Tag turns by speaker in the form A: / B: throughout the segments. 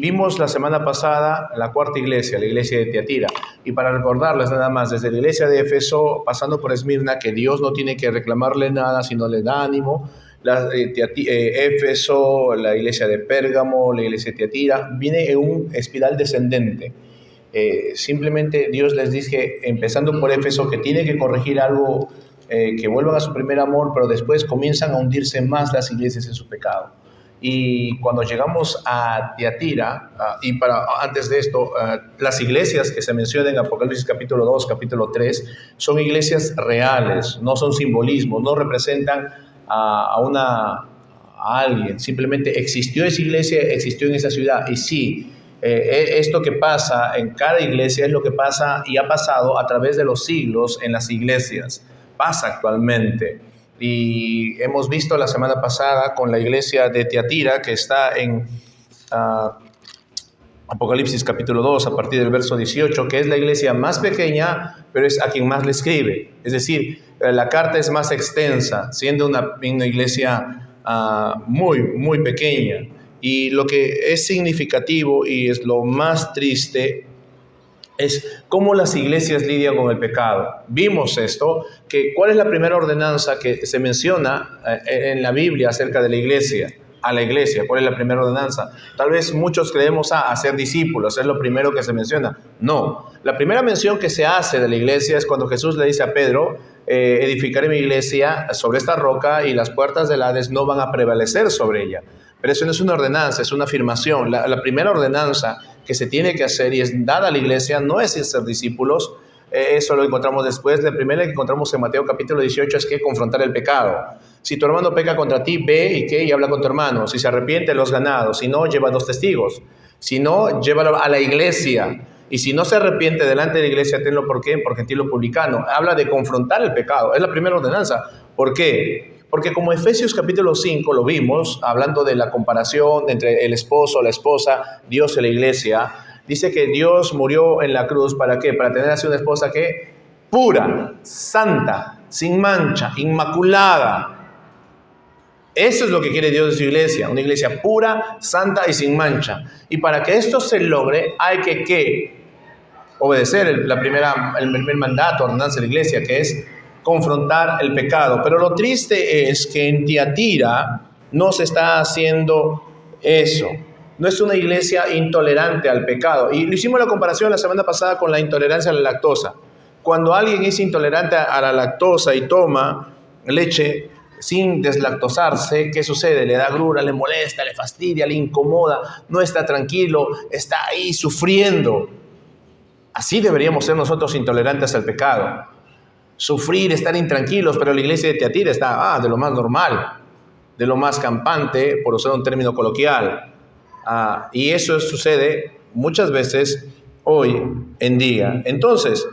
A: vimos la semana pasada la cuarta iglesia, la iglesia de Tiatira. Y para recordarles nada más, desde la iglesia de Éfeso, pasando por Esmirna, que Dios no tiene que reclamarle nada, sino le da ánimo. Éfeso, la iglesia de Pérgamo, la iglesia de Tiatira, viene en un espiral descendente. Simplemente Dios les dice, empezando por Éfeso, que tiene que corregir algo, que vuelvan a su primer amor, pero después comienzan a hundirse más las iglesias en su pecado. Y cuando llegamos a Tiatira, antes de esto, las iglesias que se mencionan en Apocalipsis capítulo 2, capítulo 3, son iglesias reales, no son simbolismos, no representan a alguien, simplemente existió esa iglesia, existió en esa ciudad. Y sí, esto que pasa en cada iglesia es lo que pasa y ha pasado a través de los siglos en las iglesias, pasa actualmente. Y hemos visto la semana pasada con la iglesia de Tiatira, que está en Apocalipsis capítulo 2, a partir del verso 18, que es la iglesia más pequeña, pero es a quien más le escribe. Es decir, la carta es más extensa, siendo una iglesia muy, muy pequeña. Y lo que es significativo y es lo más triste es cómo las iglesias lidian con el pecado. Vimos esto, que ¿cuál es la primera ordenanza que se menciona en la Biblia acerca de la iglesia? A la iglesia, ¿cuál es la primera ordenanza? Tal vez muchos creemos a ser discípulos, es lo primero que se menciona. No, la primera mención que se hace de la iglesia es cuando Jesús le dice a Pedro, edificaré mi iglesia sobre esta roca y las puertas del Hades no van a prevalecer sobre ella. Pero eso no es una ordenanza, es una afirmación. La primera ordenanza que se tiene que hacer y es dada a la iglesia no es ser discípulos, eso lo encontramos después. La primera que encontramos en Mateo capítulo 18 es que confrontar el pecado. Si tu hermano peca contra ti, ve y habla con tu hermano. Si se arrepiente, los ganados. Si no, lleva 2 testigos. Si no, llévalo a la iglesia. Y si no se arrepiente delante de la iglesia, tenlo por gentil publicano. Habla de confrontar el pecado. Es la primera ordenanza. ¿Por qué? Porque como Efesios capítulo 5 lo vimos, hablando de la comparación entre el esposo, la esposa, Dios y la iglesia, dice que Dios murió en la cruz, ¿para qué? Para tener así una esposa que pura, santa, sin mancha, inmaculada. Eso es lo que quiere Dios de su iglesia, una iglesia pura, santa y sin mancha. Y para que esto se logre hay que obedecer el primer mandato, ordenanza de la iglesia, que es confrontar el pecado. Pero lo triste es que en Tiatira no se está haciendo eso. No es una iglesia intolerante al pecado. Y hicimos la comparación la semana pasada con la intolerancia a la lactosa. Cuando alguien es intolerante a la lactosa y toma leche sin deslactosarse, ¿qué sucede? Le da grura, le molesta, le fastidia, le incomoda, no está tranquilo, está ahí sufriendo. Así deberíamos ser nosotros intolerantes al pecado. Sufrir, estar intranquilos, pero la iglesia de Tiatira está de lo más normal, de lo más campante, por usar un término coloquial. Y eso sucede muchas veces hoy en día. Entonces,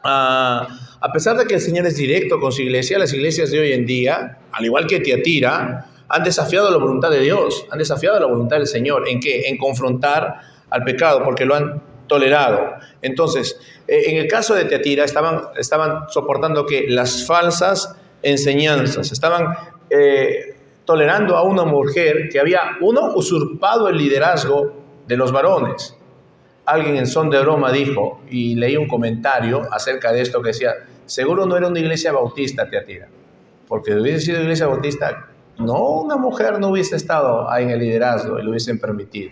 A: a pesar de que el Señor es directo con su iglesia, las iglesias de hoy en día, al igual que Tiatira, han desafiado la voluntad de Dios, han desafiado la voluntad del Señor. ¿En qué? En confrontar al pecado, porque lo han tolerado. Entonces, en el caso de Tiatira, estaban soportando que las falsas enseñanzas, estaban tolerando a una mujer que había, usurpado el liderazgo de los varones. Alguien en son de broma dijo, y leí un comentario acerca de esto que decía, seguro no era una iglesia bautista Tiatira, porque si hubiese sido iglesia bautista, una mujer no hubiese estado ahí en el liderazgo y lo hubiesen permitido.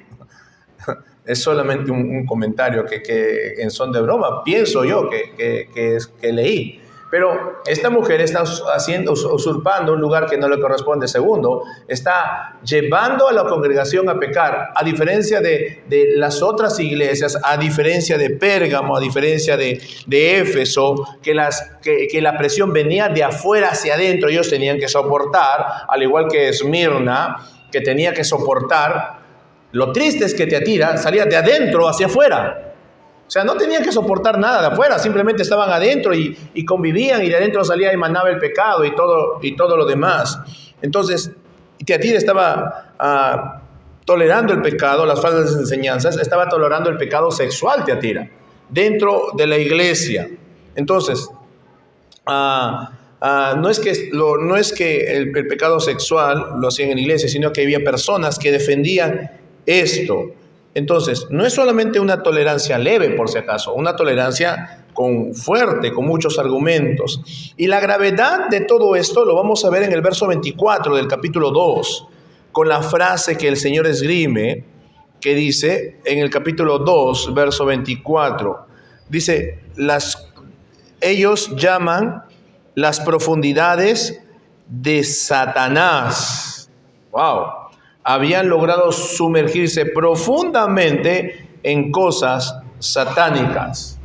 A: Es solamente un comentario que en son de broma, pienso yo que leí. Pero esta mujer está usurpando un lugar que no le corresponde. Segundo, está llevando a la congregación a pecar, a diferencia de las otras iglesias, a diferencia de Pérgamo, a diferencia de Éfeso, que la presión venía de afuera hacia adentro. Ellos tenían que soportar, al igual que Esmirna, que tenía que soportar. Lo triste es que Tiatira salía de adentro hacia afuera. O sea, no tenían que soportar nada de afuera, simplemente estaban adentro y convivían, y de adentro salía y emanaba el pecado y todo lo demás. Entonces, Tiatira estaba tolerando el pecado, las falsas enseñanzas, estaba tolerando el pecado sexual Tiatira, dentro de la iglesia. Entonces, no es que el pecado sexual lo hacían en la iglesia, sino que había personas que defendían esto. Entonces, no es solamente una tolerancia leve, por si acaso, una tolerancia fuerte, con muchos argumentos. Y la gravedad de todo esto lo vamos a ver en el verso 24 del capítulo 2, con la frase que el Señor esgrime, que dice en el capítulo 2, verso 24, dice, ellos llaman las profundidades de Satanás. ¡Wow! Habían logrado sumergirse profundamente en cosas satánicas.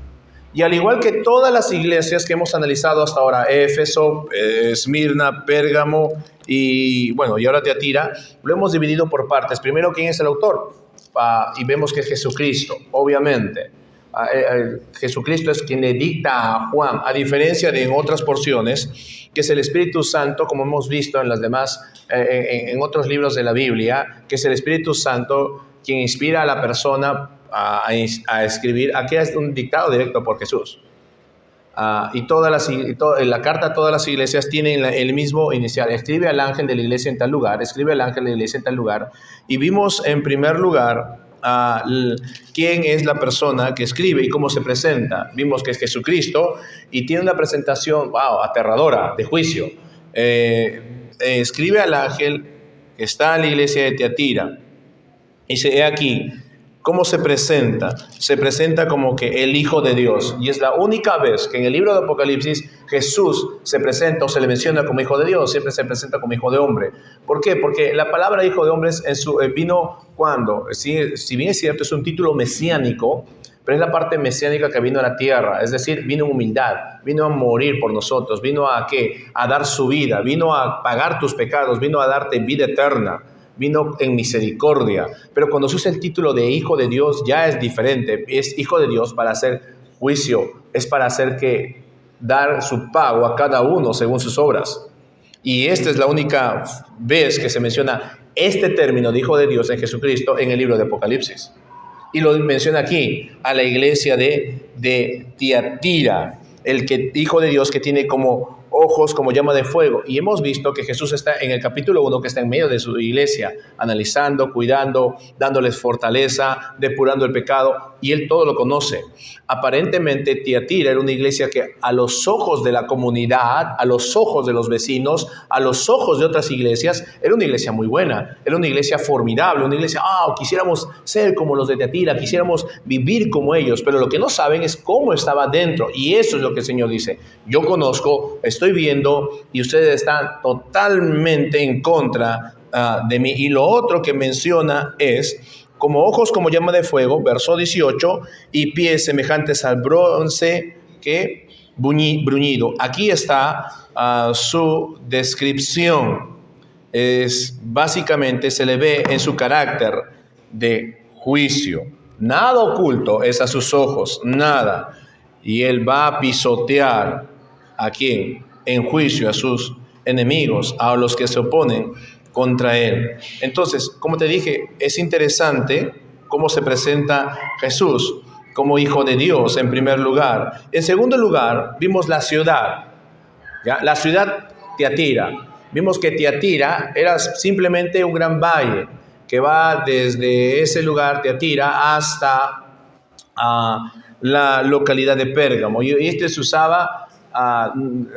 A: Y al igual que todas las iglesias que hemos analizado hasta ahora, Éfeso, Esmirna, Pérgamo y ahora Tiatira, lo hemos dividido por partes. Primero, ¿quién es el autor? Y vemos que es Jesucristo, obviamente. Jesucristo es quien le dicta a Juan, a diferencia de en otras porciones, que es el Espíritu Santo, como hemos visto en las demás, en otros libros de la Biblia, que es el Espíritu Santo quien inspira a la persona a escribir. Aquí es un dictado directo por Jesús. La carta a todas las iglesias tiene el mismo inicial. Escribe al ángel de la iglesia en tal lugar, escribe al ángel de la iglesia en tal lugar. Y vimos en primer lugar quién es la persona que escribe y cómo se presenta. Vimos que es Jesucristo y tiene una presentación, aterradora, de juicio. Escribe al ángel que está en la iglesia de Tiatira. Dice, he aquí, ¿cómo se presenta? Se presenta como que el Hijo de Dios. Y es la única vez que en el libro de Apocalipsis Jesús se presenta o se le menciona como Hijo de Dios. Siempre se presenta como Hijo de Hombre. ¿Por qué? Porque la palabra Hijo de Hombre vino cuando, si bien es cierto, es un título mesiánico, pero es la parte mesiánica que vino a la tierra. Es decir, vino en humildad, vino a morir por nosotros, vino a dar su vida, vino a pagar tus pecados, vino a darte vida eterna. Vino en misericordia, pero cuando se usa el título de Hijo de Dios ya es diferente. Es Hijo de Dios para hacer juicio, es para dar su pago a cada uno según sus obras. Y esta es la única vez que se menciona este término de Hijo de Dios en Jesucristo en el libro de Apocalipsis. Y lo menciona aquí a la iglesia de Tiatira, Hijo de Dios que tiene como ojos como llama de fuego. Y hemos visto que Jesús está en el capítulo 1, que está en medio de su iglesia, analizando, cuidando, dándoles fortaleza, depurando el pecado, y él todo lo conoce. Aparentemente Tiatira era una iglesia que a los ojos de la comunidad, a los ojos de los vecinos, a los ojos de otras iglesias, era una iglesia muy buena, era una iglesia formidable, una iglesia, quisiéramos ser como los de Tiatira, quisiéramos vivir como ellos, pero lo que no saben es cómo estaba dentro. Y eso es lo que el Señor dice: yo conozco, estoy viendo, y ustedes están totalmente en contra de mí. Y lo otro que menciona es como ojos como llama de fuego, verso 18, y pies semejantes al bronce que bruñido. Aquí está su descripción. Básicamente se le ve en su carácter de juicio. Nada oculto es a sus ojos, nada. Y él va a pisotear ¿a quién? En juicio a sus enemigos, a los que se oponen contra él. Entonces, como te dije, es interesante cómo se presenta Jesús como Hijo de Dios en primer lugar. En segundo lugar, vimos la ciudad, ¿ya? La ciudad Tiatira. Vimos que Tiatira era simplemente un gran valle que va desde ese lugar, Tiatira, hasta la localidad de Pérgamo. Y este se usaba,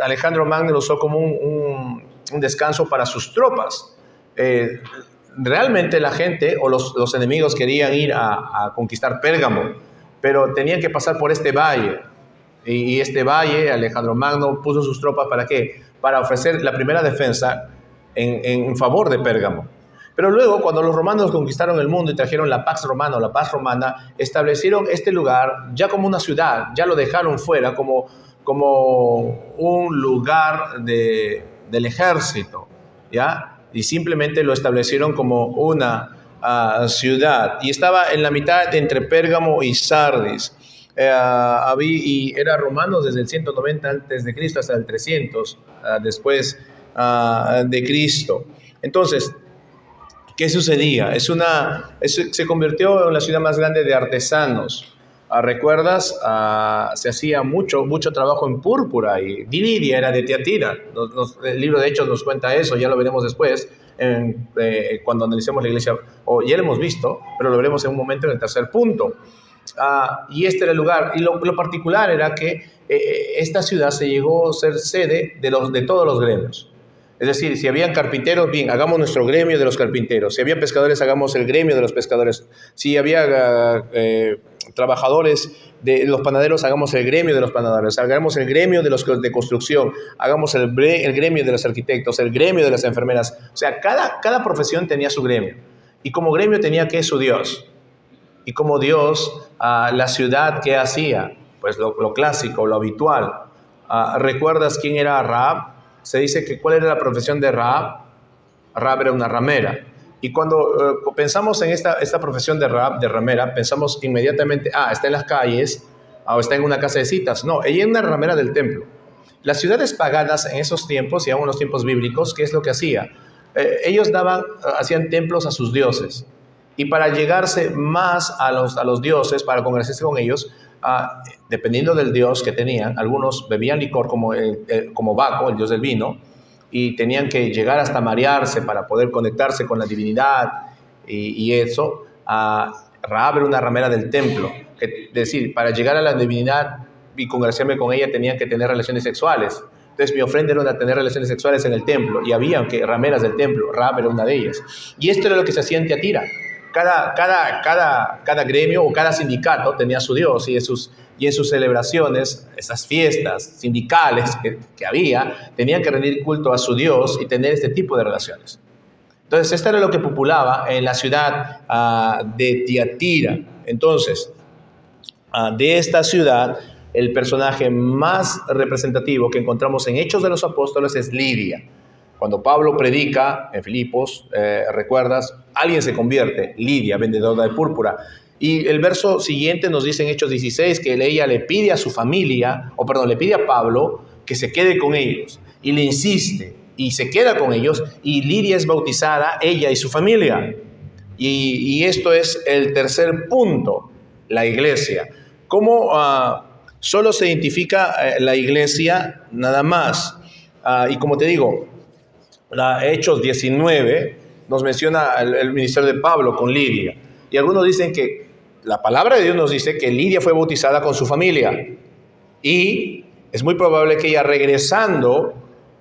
A: Alejandro Magno lo usó como un descanso para sus tropas. Realmente la gente o los enemigos querían ir a conquistar Pérgamo, pero tenían que pasar por este valle. Y este valle, Alejandro Magno puso sus tropas ¿para qué? Para ofrecer la primera defensa en favor de Pérgamo. Pero luego, cuando los romanos conquistaron el mundo y trajeron la Pax Romana o la paz romana, establecieron este lugar ya como una ciudad, ya lo dejaron fuera como un lugar del ejército, ¿ya? Y simplemente lo establecieron como una ciudad. Y estaba en la mitad entre Pérgamo y Sardis. Y era romanos desde el 190 antes de Cristo hasta el 300 después de Cristo. Entonces, ¿qué sucedía? Se convirtió en la ciudad más grande de artesanos. ¿Recuerdas? Se hacía mucho trabajo en púrpura y Lidia era de Tiatira. El libro de Hechos nos cuenta eso, ya lo veremos después cuando analicemos la iglesia, o ya lo hemos visto, pero lo veremos en un momento en el tercer punto. Y este era el lugar, y lo particular era que esta ciudad se llegó a ser sede de todos los gremios. Es decir, si habían carpinteros, bien, hagamos nuestro gremio de los carpinteros. Si había pescadores, hagamos el gremio de los pescadores. Si había trabajadores de los panaderos, hagamos el gremio de los panaderos. Hagamos el gremio de los de construcción. Hagamos el gremio de los arquitectos, el gremio de las enfermeras. O sea, cada profesión tenía su gremio. Y como gremio tenía que su Dios. Y como Dios, la ciudad, ¿qué hacía? Pues lo clásico, lo habitual. ¿Recuerdas quién era Rahab? Se dice que ¿cuál era la profesión de Rahab? Rahab era una ramera. Y cuando pensamos en esta profesión de Rahab, de ramera, pensamos inmediatamente, está en las calles, o está en una casa de citas. No, ella era una ramera del templo. Las ciudades paganas en esos tiempos, y aún en los tiempos bíblicos, ¿qué es lo que hacía? Ellos hacían templos a sus dioses. Y para llegarse más a los dioses, para congregarse con ellos, dependiendo del dios que tenían, algunos bebían licor como Baco, el dios del vino, y tenían que llegar hasta marearse para poder conectarse con la divinidad y eso. Rahab era una ramera del templo, es decir, para llegar a la divinidad y congraciarme con ella tenían que tener relaciones sexuales. Entonces mi ofrenda era tener relaciones sexuales en el templo, y había rameras del templo. Rahab era una de ellas. Y esto era lo que se hacía en Tiatira. Cada gremio o cada sindicato tenía su dios, y en sus celebraciones, esas fiestas sindicales que había, tenían que rendir culto a su dios y tener este tipo de relaciones. Entonces, esto era lo que populaba en la ciudad de Tiatira. Entonces, de esta ciudad, el personaje más representativo que encontramos en Hechos de los Apóstoles es Lidia. Cuando Pablo predica en Filipos, recuerdas, alguien se convierte, Lidia, vendedora de púrpura. Y el verso siguiente nos dice en Hechos 16 que ella le pide a su familia, le pide a Pablo que se quede con ellos. Y le insiste, y se queda con ellos, y Lidia es bautizada, ella y su familia. Y esto es el tercer punto, la iglesia. ¿Cómo solo se identifica la iglesia nada más? Y como te digo, Hechos 19 nos menciona el ministerio de Pablo con Lidia. Y algunos dicen que la palabra de Dios nos dice que Lidia fue bautizada con su familia. Y es muy probable que ella, regresando,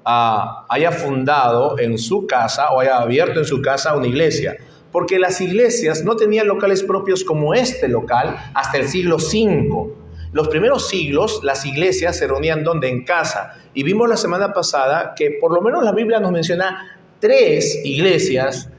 A: haya fundado en su casa o haya abierto en su casa una iglesia. Porque las iglesias no tenían locales propios como este local hasta el siglo V. Los primeros siglos, las iglesias se reunían ¿dónde? En casa. Y vimos la semana pasada que por lo menos la Biblia nos menciona 3 iglesias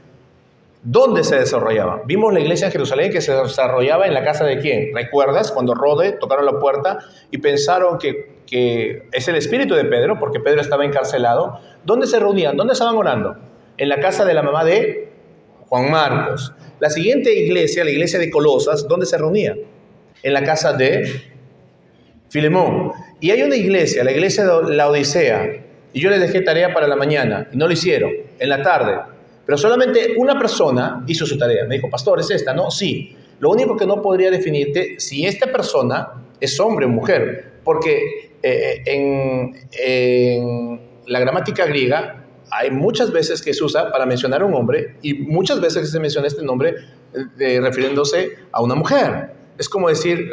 A: donde se desarrollaban. Vimos la iglesia en Jerusalén que se desarrollaba en la casa de ¿quién? ¿Recuerdas? Cuando Rode tocaron la puerta y pensaron que es el espíritu de Pedro, porque Pedro estaba encarcelado. ¿Dónde se reunían? ¿Dónde estaban orando? En la casa de la mamá de Juan Marcos. La siguiente iglesia, la iglesia de Colosas, ¿dónde se reunía? En la casa de Filemón. Y hay una iglesia, la iglesia de la Odisea, y yo les dejé tarea para la mañana, y no lo hicieron, en la tarde. Pero solamente una persona hizo su tarea. Me dijo, pastor, ¿es esta? No, sí. Lo único que no podría definirte si esta persona es hombre o mujer, porque en la gramática griega hay muchas veces que se usa para mencionar a un hombre y muchas veces que se menciona este nombre refiriéndose a una mujer. Es como decir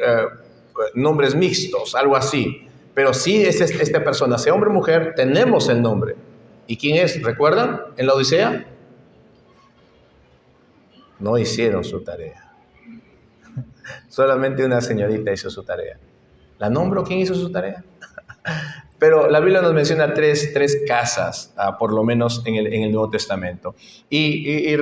A: nombres mixtos, algo así. Pero si esta persona, sea hombre o mujer, tenemos el nombre. ¿Y quién es? ¿Recuerdan? En la Odisea no hicieron su tarea. Solamente una señorita hizo su tarea. ¿La nombro? ¿Quién hizo su tarea? Pero la Biblia nos menciona tres casas, por lo menos en el Nuevo Testamento. ¿Y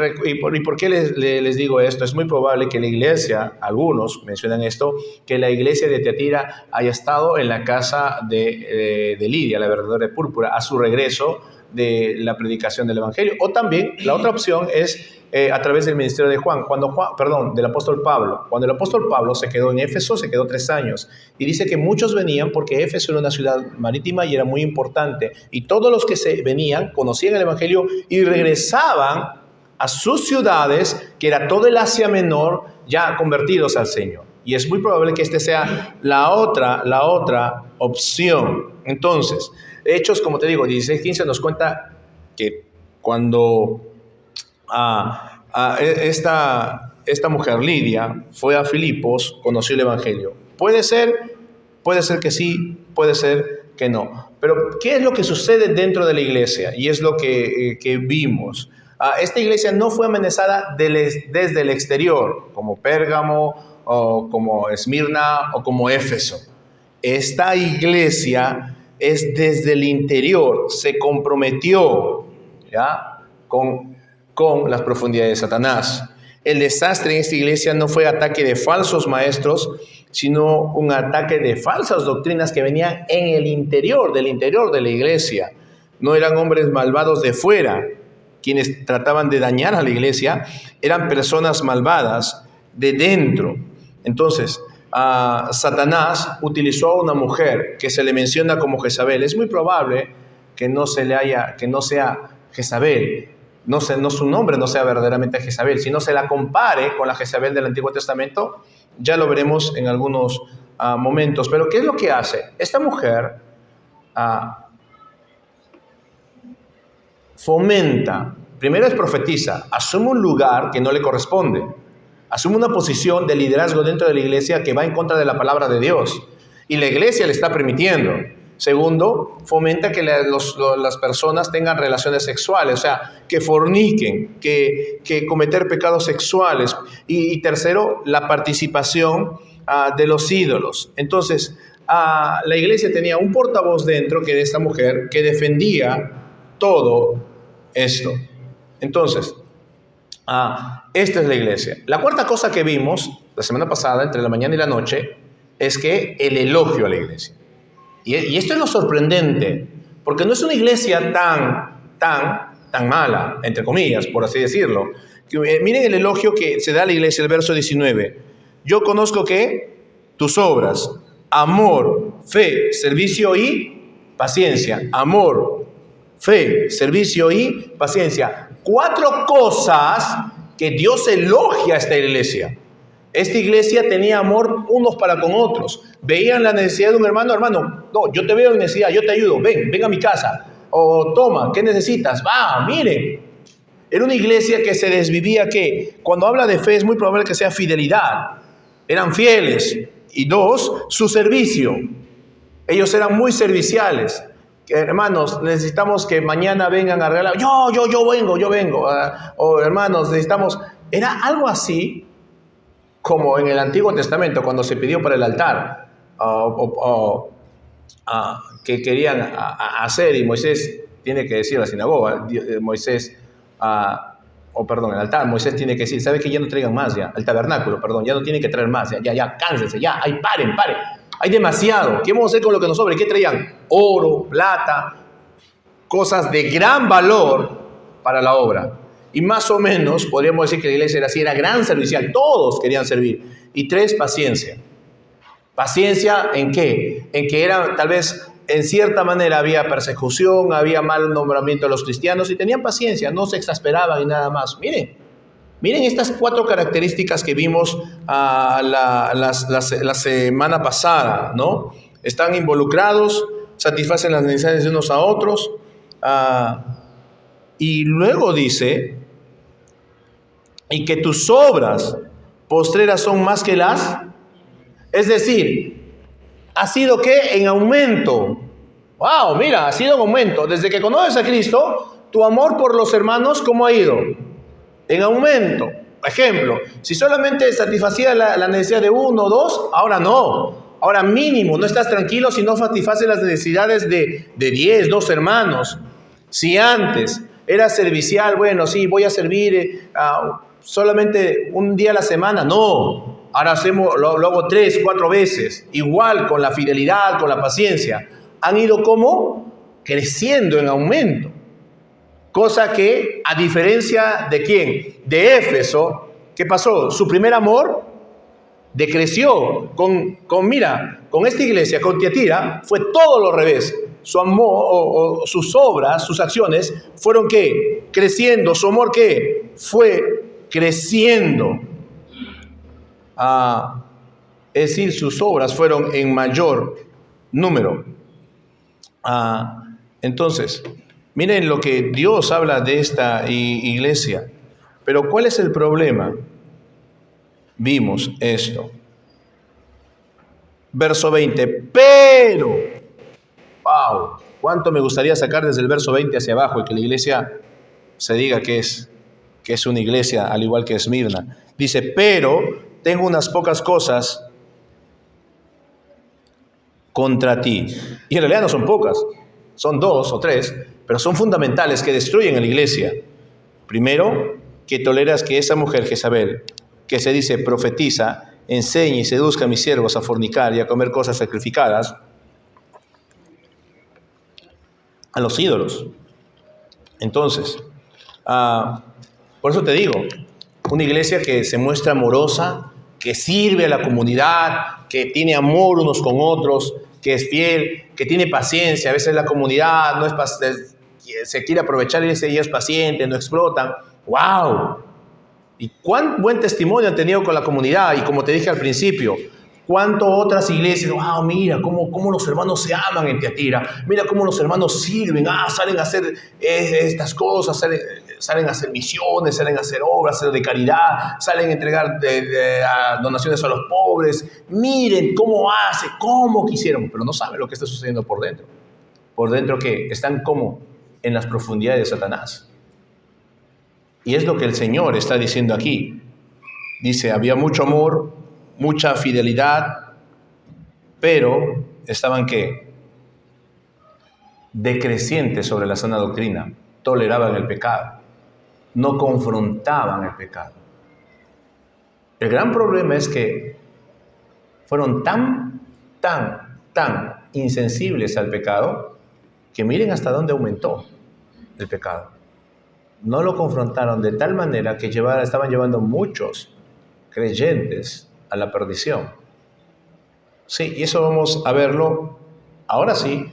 A: por qué les digo esto? Es muy probable que la iglesia, algunos mencionan esto, que la iglesia de Tiatira haya estado en la casa de Lidia, la verdadera de púrpura, a su regreso de la predicación del Evangelio. O también la otra opción es a través del ministerio de del apóstol Pablo. Cuando el apóstol Pablo se quedó en Éfeso, se quedó 3 años. Y dice que muchos venían porque Éfeso era una ciudad marítima y era muy importante. Y todos los que venían conocían el Evangelio y regresaban a sus ciudades, que era todo el Asia Menor, ya convertidos al Señor. Y es muy probable que esta sea la otra opción. Entonces, Hechos, como te digo, 16:15 nos cuenta que cuando esta mujer Lidia fue a Filipos, conoció el Evangelio. Puede ser que sí, puede ser que no. Pero, ¿qué es lo que sucede dentro de la iglesia? Y es lo que vimos. Esta iglesia no fue amenazada desde el exterior, como Pérgamo, o como Esmirna, o como Éfeso. Esta iglesia es desde el interior, se comprometió, ¿ya?, con las profundidades de Satanás. El desastre en esta iglesia no fue ataque de falsos maestros, sino un ataque de falsas doctrinas que venían en el interior, del interior de la iglesia. No eran hombres malvados de fuera quienes trataban de dañar a la iglesia, eran personas malvadas de dentro. Entonces, Satanás utilizó a una mujer que se le menciona como Jezabel. Es muy probable que no sea Jezabel, no su nombre no sea verdaderamente Jezabel, sino se la compare con la Jezabel del Antiguo Testamento. Ya lo veremos en algunos momentos. Pero ¿qué es lo que hace? Esta mujer fomenta, primero es profetiza, asume un lugar que no le corresponde, asume una posición de liderazgo dentro de la iglesia que va en contra de la palabra de Dios, y la iglesia le está permitiendo. Segundo, fomenta que las personas tengan relaciones sexuales, o sea, que forniquen, que cometer pecados sexuales. Y tercero, la participación de los ídolos. Entonces, la iglesia tenía un portavoz dentro, que era esta mujer, que defendía todo esto. Entonces, esta es la iglesia. La cuarta cosa que vimos la semana pasada, entre la mañana y la noche, es que el elogio a la iglesia. Y esto es lo sorprendente, porque no es una iglesia tan mala, entre comillas, por así decirlo. Miren el elogio que se da a la iglesia, el verso 19. Yo conozco que tus obras, amor, fe, servicio y paciencia. Amor, fe, servicio y paciencia. 4 cosas que Dios elogia a esta iglesia. Esta iglesia tenía amor unos para con otros. Veían la necesidad de un hermano, no, yo te veo en necesidad, yo te ayudo, ven a mi casa. O toma, ¿qué necesitas? Miren. Era una iglesia que se desvivía, que cuando habla de fe es muy probable que sea fidelidad. Eran fieles. Y 2, su servicio. Ellos eran muy serviciales. Hermanos, necesitamos que mañana vengan a arreglar. Yo vengo. O hermanos, necesitamos. Era algo así como en el Antiguo Testamento, cuando se pidió para el altar, que querían hacer, y Moisés tiene que decir a la sinagoga, el altar, Moisés tiene que decir, ¿sabe que ya no traigan más ya? El tabernáculo, ya no tienen que traer más, ya, cánsense, ya, paren, hay demasiado, ¿qué vamos a hacer con lo que nos sobra? ¿Qué traían? Oro, plata, cosas de gran valor para la obra. Y más o menos podríamos decir que la iglesia era así, era gran servicial, todos querían servir. Y 3, paciencia. ¿Paciencia en qué? En que era, tal vez, en cierta manera había persecución, había mal nombramiento de los cristianos, y tenían paciencia, no se exasperaban y nada más. Miren estas 4 características que vimos la semana pasada, ¿no? Están involucrados, satisfacen las necesidades de unos a otros, y luego dice, y que tus obras postreras son más que las, es decir, ha sido que en aumento. Ha sido en aumento. Desde que conoces a Cristo, tu amor por los hermanos, ¿cómo ha ido? En aumento. Ejemplo, si solamente satisfacía la necesidad de 1 o 2, ahora no. Ahora mínimo, no estás tranquilo si no satisface las necesidades de 10, 2 hermanos. Si antes era servicial, bueno, sí, voy a servir solamente un día a la semana, no. Ahora lo hago 3, 4 veces. Igual con la fidelidad, con la paciencia. Han ido como creciendo en aumento. Cosa que, a diferencia de ¿quién? De Éfeso, ¿qué pasó? Su primer amor decreció. Con esta iglesia, con Tiatira, fue todo lo revés. su amor o sus obras, sus acciones, fueron ¿qué? Creciendo. Su amor ¿qué? Fue creciendo. Es decir, sus obras fueron en mayor número. Entonces, miren lo que Dios habla de esta iglesia. Pero ¿cuál es el problema? Vimos esto. Verso 20. Pero, wow, cuánto me gustaría sacar desde el verso 20 hacia abajo y que la iglesia se diga que es una iglesia al igual que Esmirna. Dice, pero tengo unas pocas cosas contra ti. Y en realidad no son pocas, son 2 o 3, pero son fundamentales que destruyen a la iglesia. Primero, que toleras que esa mujer Jezabel, que se dice profetiza, enseñe y seduzca a mis siervos a fornicar y a comer cosas sacrificadas a los ídolos. Entonces, por eso te digo, una iglesia que se muestra amorosa, que sirve a la comunidad, que tiene amor unos con otros, que es fiel, que tiene paciencia. A veces la comunidad no se quiere aprovechar y ella es paciente, no explotan. ¡Wow! Y cuán buen testimonio han tenido con la comunidad. Y como te dije al principio, cuánto otras iglesias, wow, mira cómo los hermanos se aman en Tiatira, mira cómo los hermanos sirven, salen a hacer estas cosas, salen a hacer misiones, salen a hacer obras de caridad, salen a entregar donaciones a los pobres. Miren cómo hace, cómo quisieron, pero no saben lo que está sucediendo por dentro. Por dentro que están como en las profundidades de Satanás. Y es lo que el Señor está diciendo aquí. Dice, había mucho amor, mucha fidelidad, pero estaban ¿qué? Decrecientes sobre la sana doctrina, toleraban el pecado, no confrontaban el pecado. El gran problema es que fueron tan insensibles al pecado que miren hasta dónde aumentó el pecado. No lo confrontaron de tal manera que estaban llevando muchos creyentes a la perdición. Sí, y eso vamos a verlo. Ahora sí,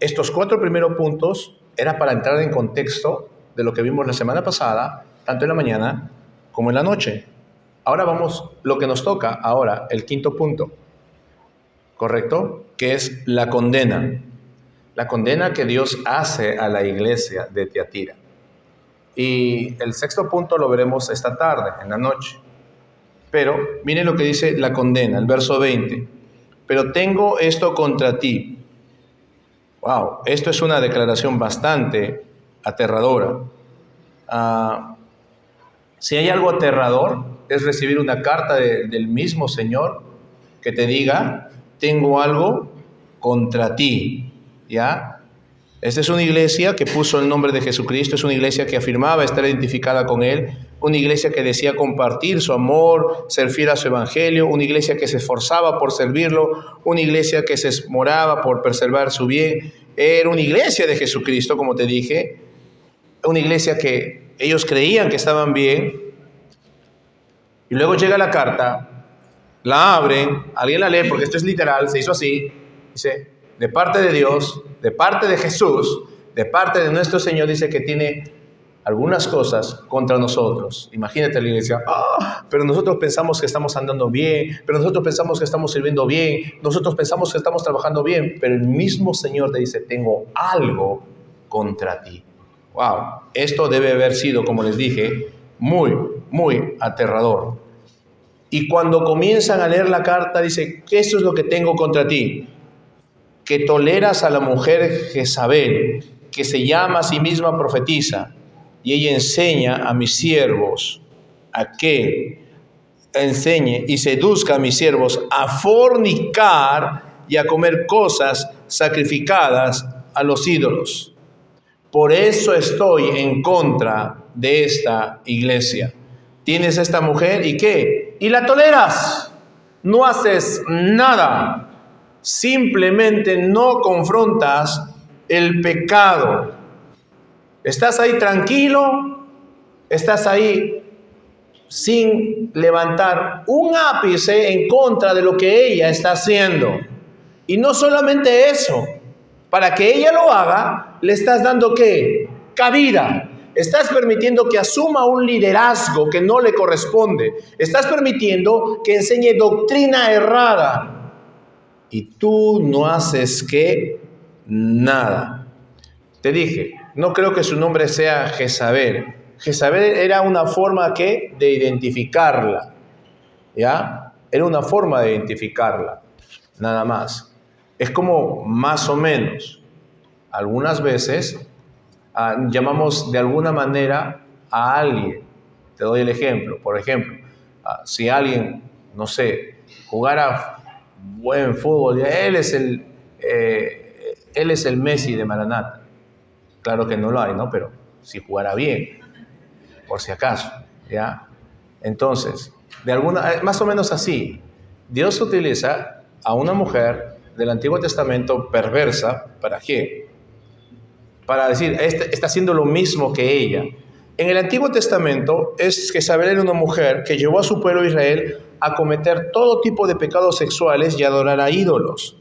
A: estos 4 primeros puntos era para entrar en contexto de lo que vimos la semana pasada, tanto en la mañana como en la noche. Ahora vamos, lo que nos toca ahora, el 5.º punto, ¿correcto? Que es la condena. La condena que Dios hace a la iglesia de Tiatira. Y el 6.º punto lo veremos esta tarde, en la noche. Pero miren lo que dice la condena, el verso 20. Pero tengo esto contra ti. Wow, esto es una declaración bastante aterradora. Si hay algo aterrador, es recibir una carta del mismo Señor que te diga, tengo algo contra ti, ¿ya? Esta es una iglesia que puso el nombre de Jesucristo, es una iglesia que afirmaba estar identificada con Él, una iglesia que decía compartir su amor, ser fiel a su evangelio, una iglesia que se esforzaba por servirlo, una iglesia que se esmeraba por preservar su bien. Era una iglesia de Jesucristo, como te dije, una iglesia que ellos creían que estaban bien, y luego llega la carta, la abren, alguien la lee, porque esto es literal, se hizo así, dice, de parte de Dios, de parte de Jesús, de parte de nuestro Señor, dice que tiene algunas cosas contra nosotros. Imagínate la iglesia, pero nosotros pensamos que estamos andando bien, pero nosotros pensamos que estamos sirviendo bien, nosotros pensamos que estamos trabajando bien, pero el mismo Señor te dice, tengo algo contra ti. Wow, esto debe haber sido, como les dije, muy aterrador. Y cuando comienzan a leer la carta, dice, ¿qué eso es lo que tengo contra ti? Que toleras a la mujer Jezabel, que se llama a sí misma profetiza, y ella enseña a mis siervos a que enseñe y seduzca a mis siervos a fornicar y a comer cosas sacrificadas a los ídolos. Por eso estoy en contra de esta iglesia. Tienes a esta mujer y ¿qué? Y la toleras. No haces nada. Simplemente no confrontas el pecado. Estás ahí tranquilo, estás ahí sin levantar un ápice en contra de lo que ella está haciendo. Y no solamente eso, Para que ella lo haga, le estás dando ¿qué? Cabida. Estás permitiendo que asuma un liderazgo que no le corresponde. Estás permitiendo que enseñe doctrina errada. Y tú no haces ¿qué? Nada. Te dije, no creo que su nombre sea Jezabel. Jezabel era una forma ¿qué? De identificarla. ¿Ya? Era una forma de identificarla. Nada más. Es como más o menos. Algunas veces llamamos de alguna manera a alguien. Te doy el ejemplo. Por ejemplo, si alguien, no sé, jugara buen fútbol, él es el Messi de Maranata. Claro que no lo hay, ¿no? Pero si jugara bien, por si acaso, ¿ya? Entonces, más o menos así, Dios utiliza a una mujer del Antiguo Testamento perversa, ¿para qué? Para decir, está haciendo lo mismo que ella. En el Antiguo Testamento es que Jezabel era una mujer que llevó a su pueblo Israel a cometer todo tipo de pecados sexuales y adorar a ídolos.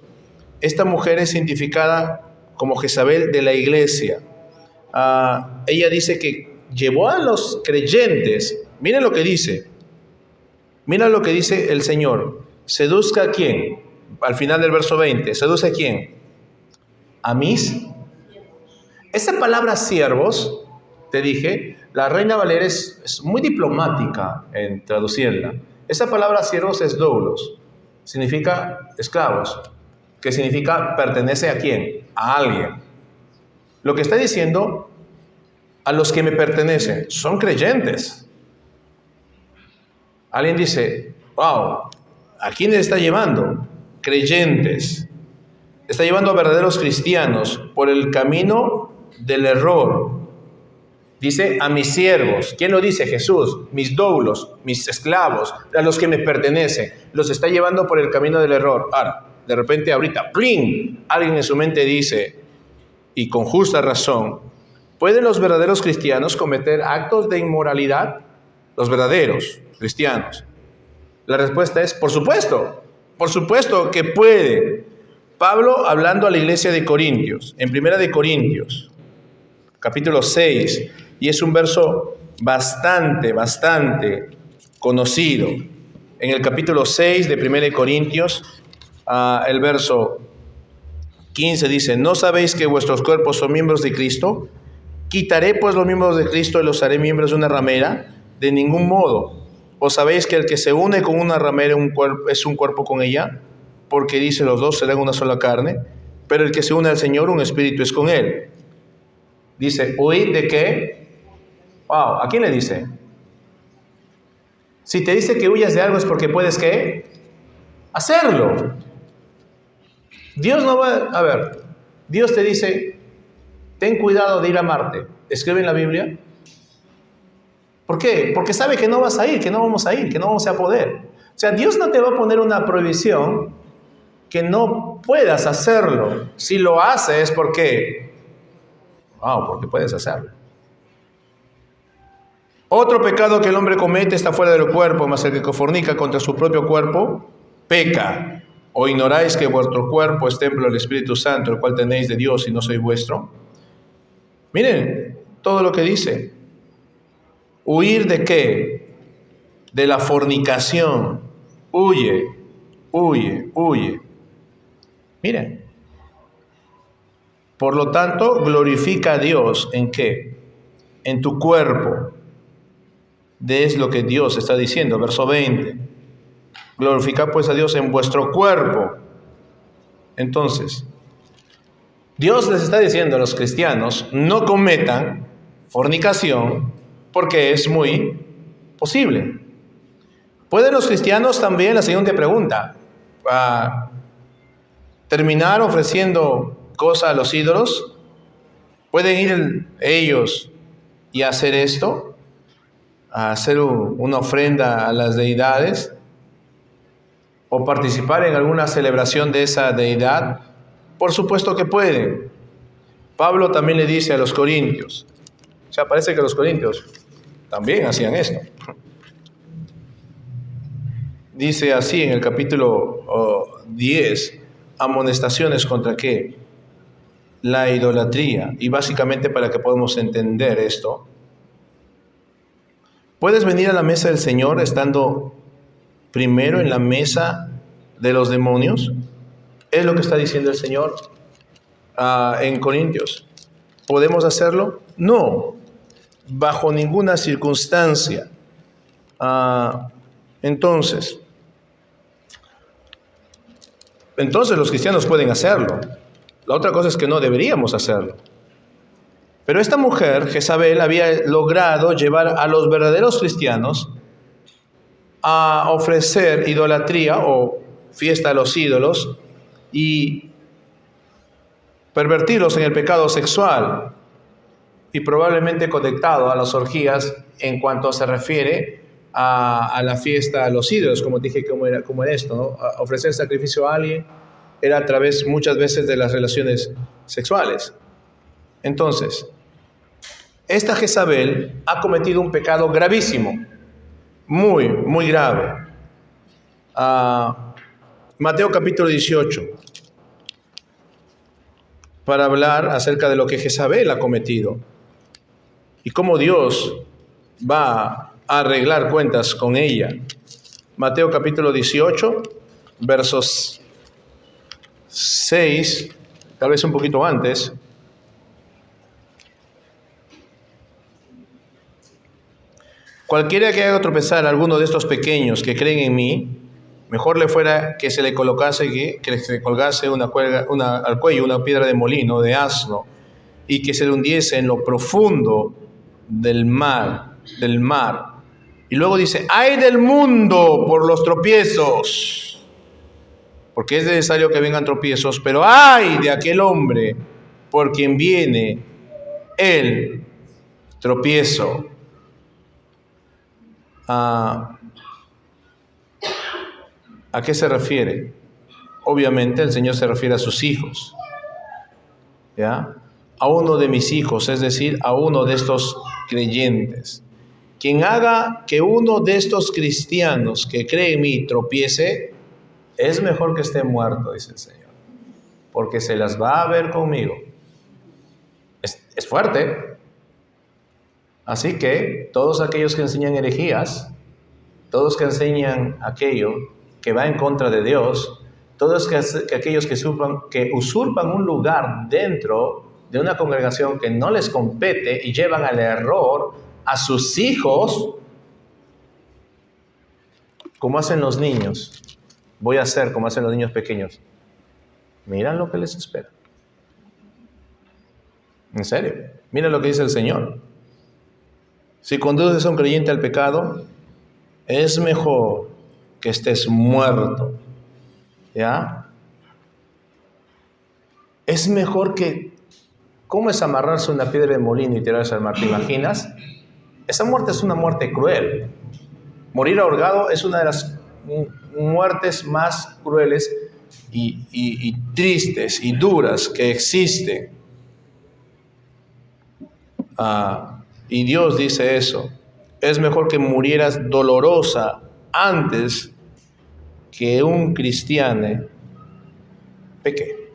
A: Esta mujer es identificada como Jezabel de la iglesia. Ella dice que llevó a los creyentes, miren lo que dice, mira lo que dice el Señor, seduzca a quién, al final del verso 20, seduce a quién, a mis. Esa palabra siervos, te dije, la Reina Valera es muy diplomática en traducirla. Esa palabra siervos es doulos, significa esclavos, que significa pertenece a quién, a alguien. Lo que está diciendo, a los que me pertenecen, son creyentes. Alguien dice, wow, ¿a quién está llevando? Creyentes. Está llevando a verdaderos cristianos por el camino del error. Dice a mis siervos. ¿Quién lo dice? Jesús. Mis doulos, mis esclavos, a los que me pertenecen. Los está llevando por el camino del error. Ahora, de repente ahorita, ¡pling!, alguien en su mente dice, y con justa razón, ¿pueden los verdaderos cristianos cometer actos de inmoralidad? Los verdaderos cristianos. La respuesta es, por supuesto que puede. Pablo hablando a la iglesia de Corintios, en Primera de Corintios, capítulo 6, y es un verso bastante conocido. En el capítulo 6 de Primera de Corintios, el verso 15 dice, ¿no sabéis que vuestros cuerpos son miembros de Cristo? ¿Quitaré pues los miembros de Cristo y los haré miembros de una ramera? De ningún modo. ¿O sabéis que el que se une con una ramera es un cuerpo con ella? Porque dice, los dos serán una sola carne, pero el que se une al Señor, un espíritu es con él. Dice, ¿huid de qué? Wow, ¿a quién le dice? Si te dice que huyas de algo es porque puedes, ¿qué? Hacerlo. Dios no va, a ver, Dios te dice, ten cuidado de ir a Marte. ¿Escribe en la Biblia? ¿Por qué? Porque sabe que no vas a ir, que no vamos a ir, que no vamos a poder. O sea, Dios no te va a poner una prohibición que no puedas hacerlo. Si lo haces, ¿por qué? Porque puedes hacerlo. Otro pecado que el hombre comete está fuera del cuerpo, mas el que fornica contra su propio cuerpo, peca. ¿O ignoráis que vuestro cuerpo es templo del Espíritu Santo, el cual tenéis de Dios y no sois vuestro? Miren todo lo que dice. ¿Huir de qué? De la fornicación. Huye. Miren. Por lo tanto, glorifica a Dios ¿en qué? En tu cuerpo. Es lo que Dios está diciendo, verso 20. Glorificad pues a Dios en vuestro cuerpo. Entonces, Dios les está diciendo a los cristianos, no cometan fornicación, porque es muy posible. ¿Pueden los cristianos también, la siguiente pregunta, terminar ofreciendo cosas a los ídolos? ¿Pueden ir ellos y hacer esto? ¿A hacer una ofrenda a las deidades? ¿O participar en alguna celebración de esa deidad? Por supuesto que pueden. Pablo también le dice a los corintios. O sea, parece que los corintios también hacían esto. Dice así en el capítulo 10, amonestaciones contra qué. la idolatría. Y básicamente, para que podamos entender esto, puedes venir a la mesa del Señor estando primero en la mesa de los demonios. Es lo que está diciendo el Señor en Corintios. ¿Podemos hacerlo? No, bajo ninguna circunstancia. Entonces los cristianos pueden hacerlo. La otra cosa es que no deberíamos hacerlo. Pero esta mujer, Jezabel, había logrado llevar a los verdaderos cristianos a ofrecer idolatría o fiesta a los ídolos y pervertirlos en el pecado sexual, y probablemente conectado a las orgías en cuanto se refiere a la fiesta a los ídolos. Como dije, cómo era esto, ¿no? Ofrecer sacrificio a alguien era a través muchas veces de las relaciones sexuales. Entonces, esta Jezabel ha cometido un pecado gravísimo, muy, muy grave. Mateo capítulo 18, para hablar acerca de lo que Jezabel ha cometido y cómo Dios va a arreglar cuentas con ella. Mateo capítulo 18, versos 6, tal vez un poquito antes. Cualquiera que haga tropezar a alguno de estos pequeños que creen en mí, mejor le fuera que se le colgase al cuello una piedra de molino, de asno, y que se le hundiese en lo profundo del mar. Y luego dice: ¡ay del mundo por los tropiezos! Porque es necesario que vengan tropiezos, pero ¡ay de aquel hombre por quien viene el tropiezo! ¿A qué se refiere? Obviamente el Señor se refiere a sus hijos, ¿ya? A uno de mis hijos, es decir, a uno de estos creyentes. Quien haga que uno de estos cristianos que cree en mí tropiece, es mejor que esté muerto, dice el Señor, porque se las va a ver conmigo. Es fuerte. Así que todos aquellos que enseñan herejías, todos que enseñan aquello que va en contra de Dios, todos aquellos que usurpan un lugar dentro de una congregación que no les compete y llevan al error a sus hijos, como hacen los niños. Voy a hacer como hacen los niños pequeños. Miran lo que les espera. En serio, miren lo que dice el Señor. Si conduces a un creyente al pecado, es mejor que estés muerto, ¿ya? Es mejor que... ¿Cómo es amarrarse una piedra de molino y tirarse al mar? ¿Te imaginas? Esa muerte es una muerte cruel. Morir ahogado es una de las muertes más crueles y tristes y duras que existen. Y Dios dice eso. Es mejor que murieras dolorosa antes que un cristiano peque.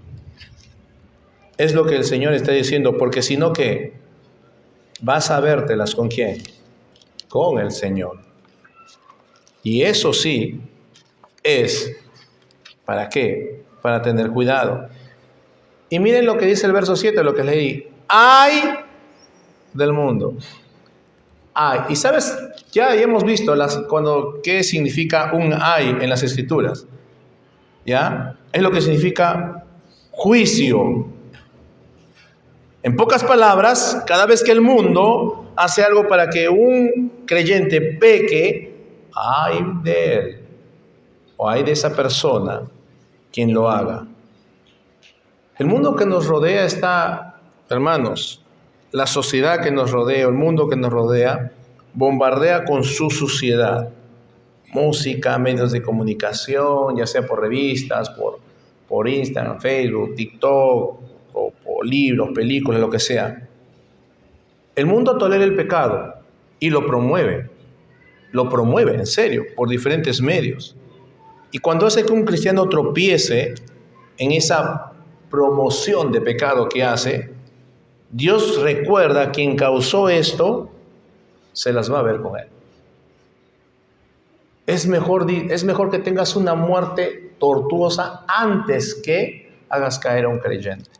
A: Es lo que el Señor está diciendo, porque si no, ¿qué? Vas a vértelas ¿con quién? Con el Señor. Y eso sí es, ¿para qué? Para tener cuidado. Y miren lo que dice el verso 7, lo que leí. ¡Ay del mundo! ¡Ay! Y sabes, ya hemos visto qué significa un ay en las Escrituras. ¿Ya? Es lo que significa juicio. En pocas palabras, cada vez que el mundo hace algo para que un creyente peque, ay de él o ay de esa persona quien lo haga. El mundo que nos rodea está, hermanos, la sociedad que nos rodea, el mundo que nos rodea, bombardea con su suciedad. Música, medios de comunicación, ya sea por revistas, por Instagram, Facebook, TikTok, o por libros, películas, lo que sea. El mundo tolera el pecado y lo promueve en serio, por diferentes medios. Y cuando hace que un cristiano tropiece en esa promoción de pecado que hace, Dios recuerda quien causó esto, se las va a ver con él. Es mejor que tengas una muerte tortuosa antes que hagas caer a un creyente.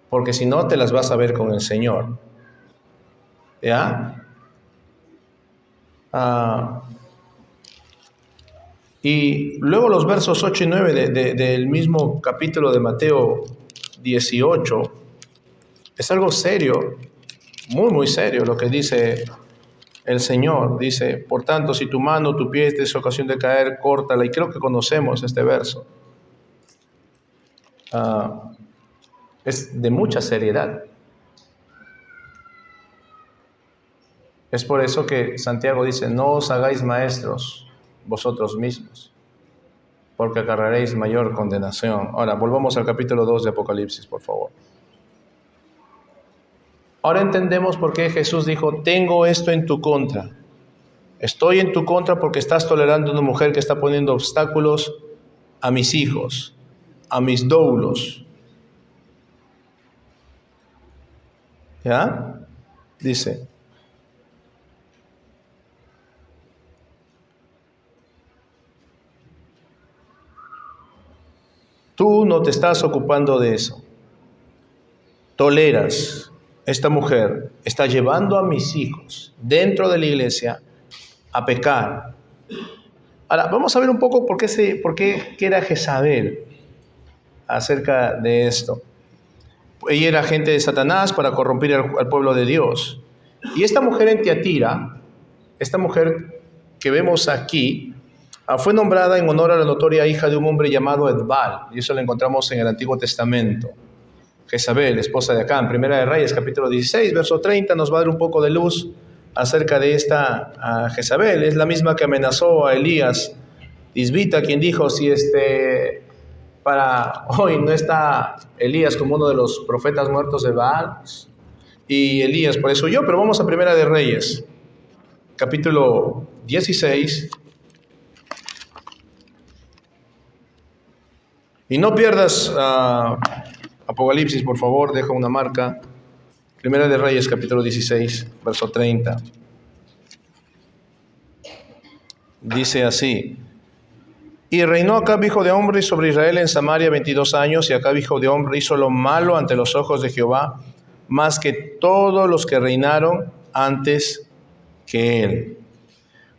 A: Porque si no, te las vas a ver con el Señor. ¿Ya? Y luego los versos 8 y 9 del mismo capítulo de Mateo 18, es algo serio, muy, muy serio lo que dice el Señor. Dice, por tanto, si tu mano o tu pie te es ocasión de caer, córtala. Y creo que conocemos este verso. Es de mucha seriedad. Es por eso que Santiago dice, no os hagáis maestros vosotros mismos, porque acarrearéis mayor condenación. Ahora, volvamos al capítulo 2 de Apocalipsis, por favor. Ahora entendemos por qué Jesús dijo, tengo esto en tu contra. Estoy en tu contra porque estás tolerando a una mujer que está poniendo obstáculos a mis hijos, a mis doulos. ¿Ya? Dice, tú no te estás ocupando de eso. Toleras. Esta mujer está llevando a mis hijos dentro de la iglesia a pecar. Ahora, vamos a ver un poco por qué era Jezabel acerca de esto. Ella era agente de Satanás para corromper al pueblo de Dios. Y esta mujer en Tiatira, esta mujer que vemos aquí, fue nombrada en honor a la notoria hija de un hombre llamado Edbal. Y eso lo encontramos en el Antiguo Testamento. Jezabel, esposa de Acán, Primera de Reyes, capítulo 16, verso 30, nos va a dar un poco de luz acerca de esta Jezabel. Es la misma que amenazó a Elías Tisbita, quien dijo, si para hoy no está Elías como uno de los profetas muertos de Baal, y Elías por eso huyó. Pero vamos a Primera de Reyes, capítulo 16. Y no pierdas Apocalipsis, por favor, deja una marca. Primera de Reyes, capítulo 16, verso 30. Dice así: y reinó Acab, hijo de hombre, sobre Israel en Samaria 22 años, y Acab, hijo de hombre, hizo lo malo ante los ojos de Jehová, más que todos los que reinaron antes que él.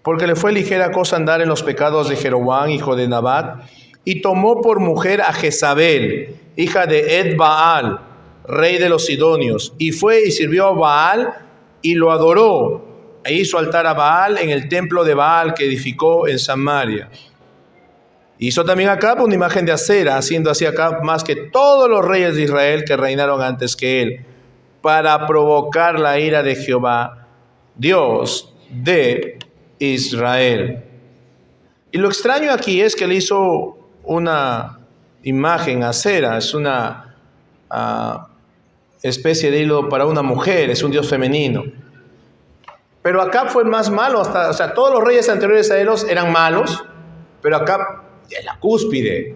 A: Porque le fue ligera cosa andar en los pecados de Jeroboam, hijo de Nabat, y tomó por mujer a Jezabel, hija de Ed-Baal, rey de los sidonios, y fue y sirvió a Baal y lo adoró, e hizo altar a Baal en el templo de Baal que edificó en Samaria. Hizo también Acab una imagen de acera, haciendo así Acab más que todos los reyes de Israel que reinaron antes que él, para provocar la ira de Jehová, Dios de Israel. Y lo extraño aquí es que le hizo una imagen acera, es una especie de hilo para una mujer, es un dios femenino. Pero Acab fue más malo, todos los reyes anteriores a él eran malos, pero Acab es la cúspide.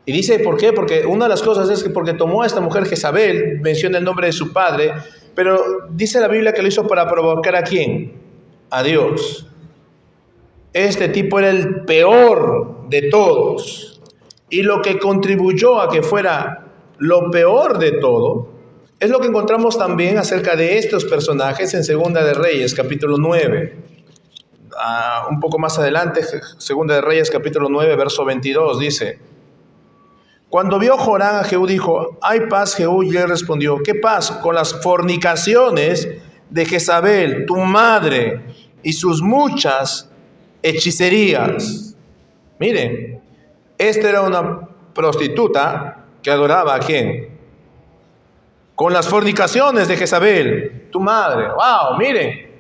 A: Y dice, ¿por qué? Porque una de las cosas es que porque tomó a esta mujer Jezabel, menciona el nombre de su padre, pero dice la Biblia que lo hizo para provocar ¿a quién? A Dios. Este tipo era el peor de todos. Y lo que contribuyó a que fuera lo peor de todo es lo que encontramos también acerca de estos personajes en Segunda de Reyes, capítulo 9. Un poco más adelante, Segunda de Reyes, capítulo 9, verso 22, dice: cuando vio Joram a Jehú, dijo, ¿hay paz, Jehú? Y él respondió, ¿qué paz? Con las fornicaciones de Jezabel, tu madre, y sus muchas hechicerías. Miren, esta era una prostituta que adoraba ¿a quién? Con las fornicaciones de Jezabel, tu madre. ¡Wow! Miren,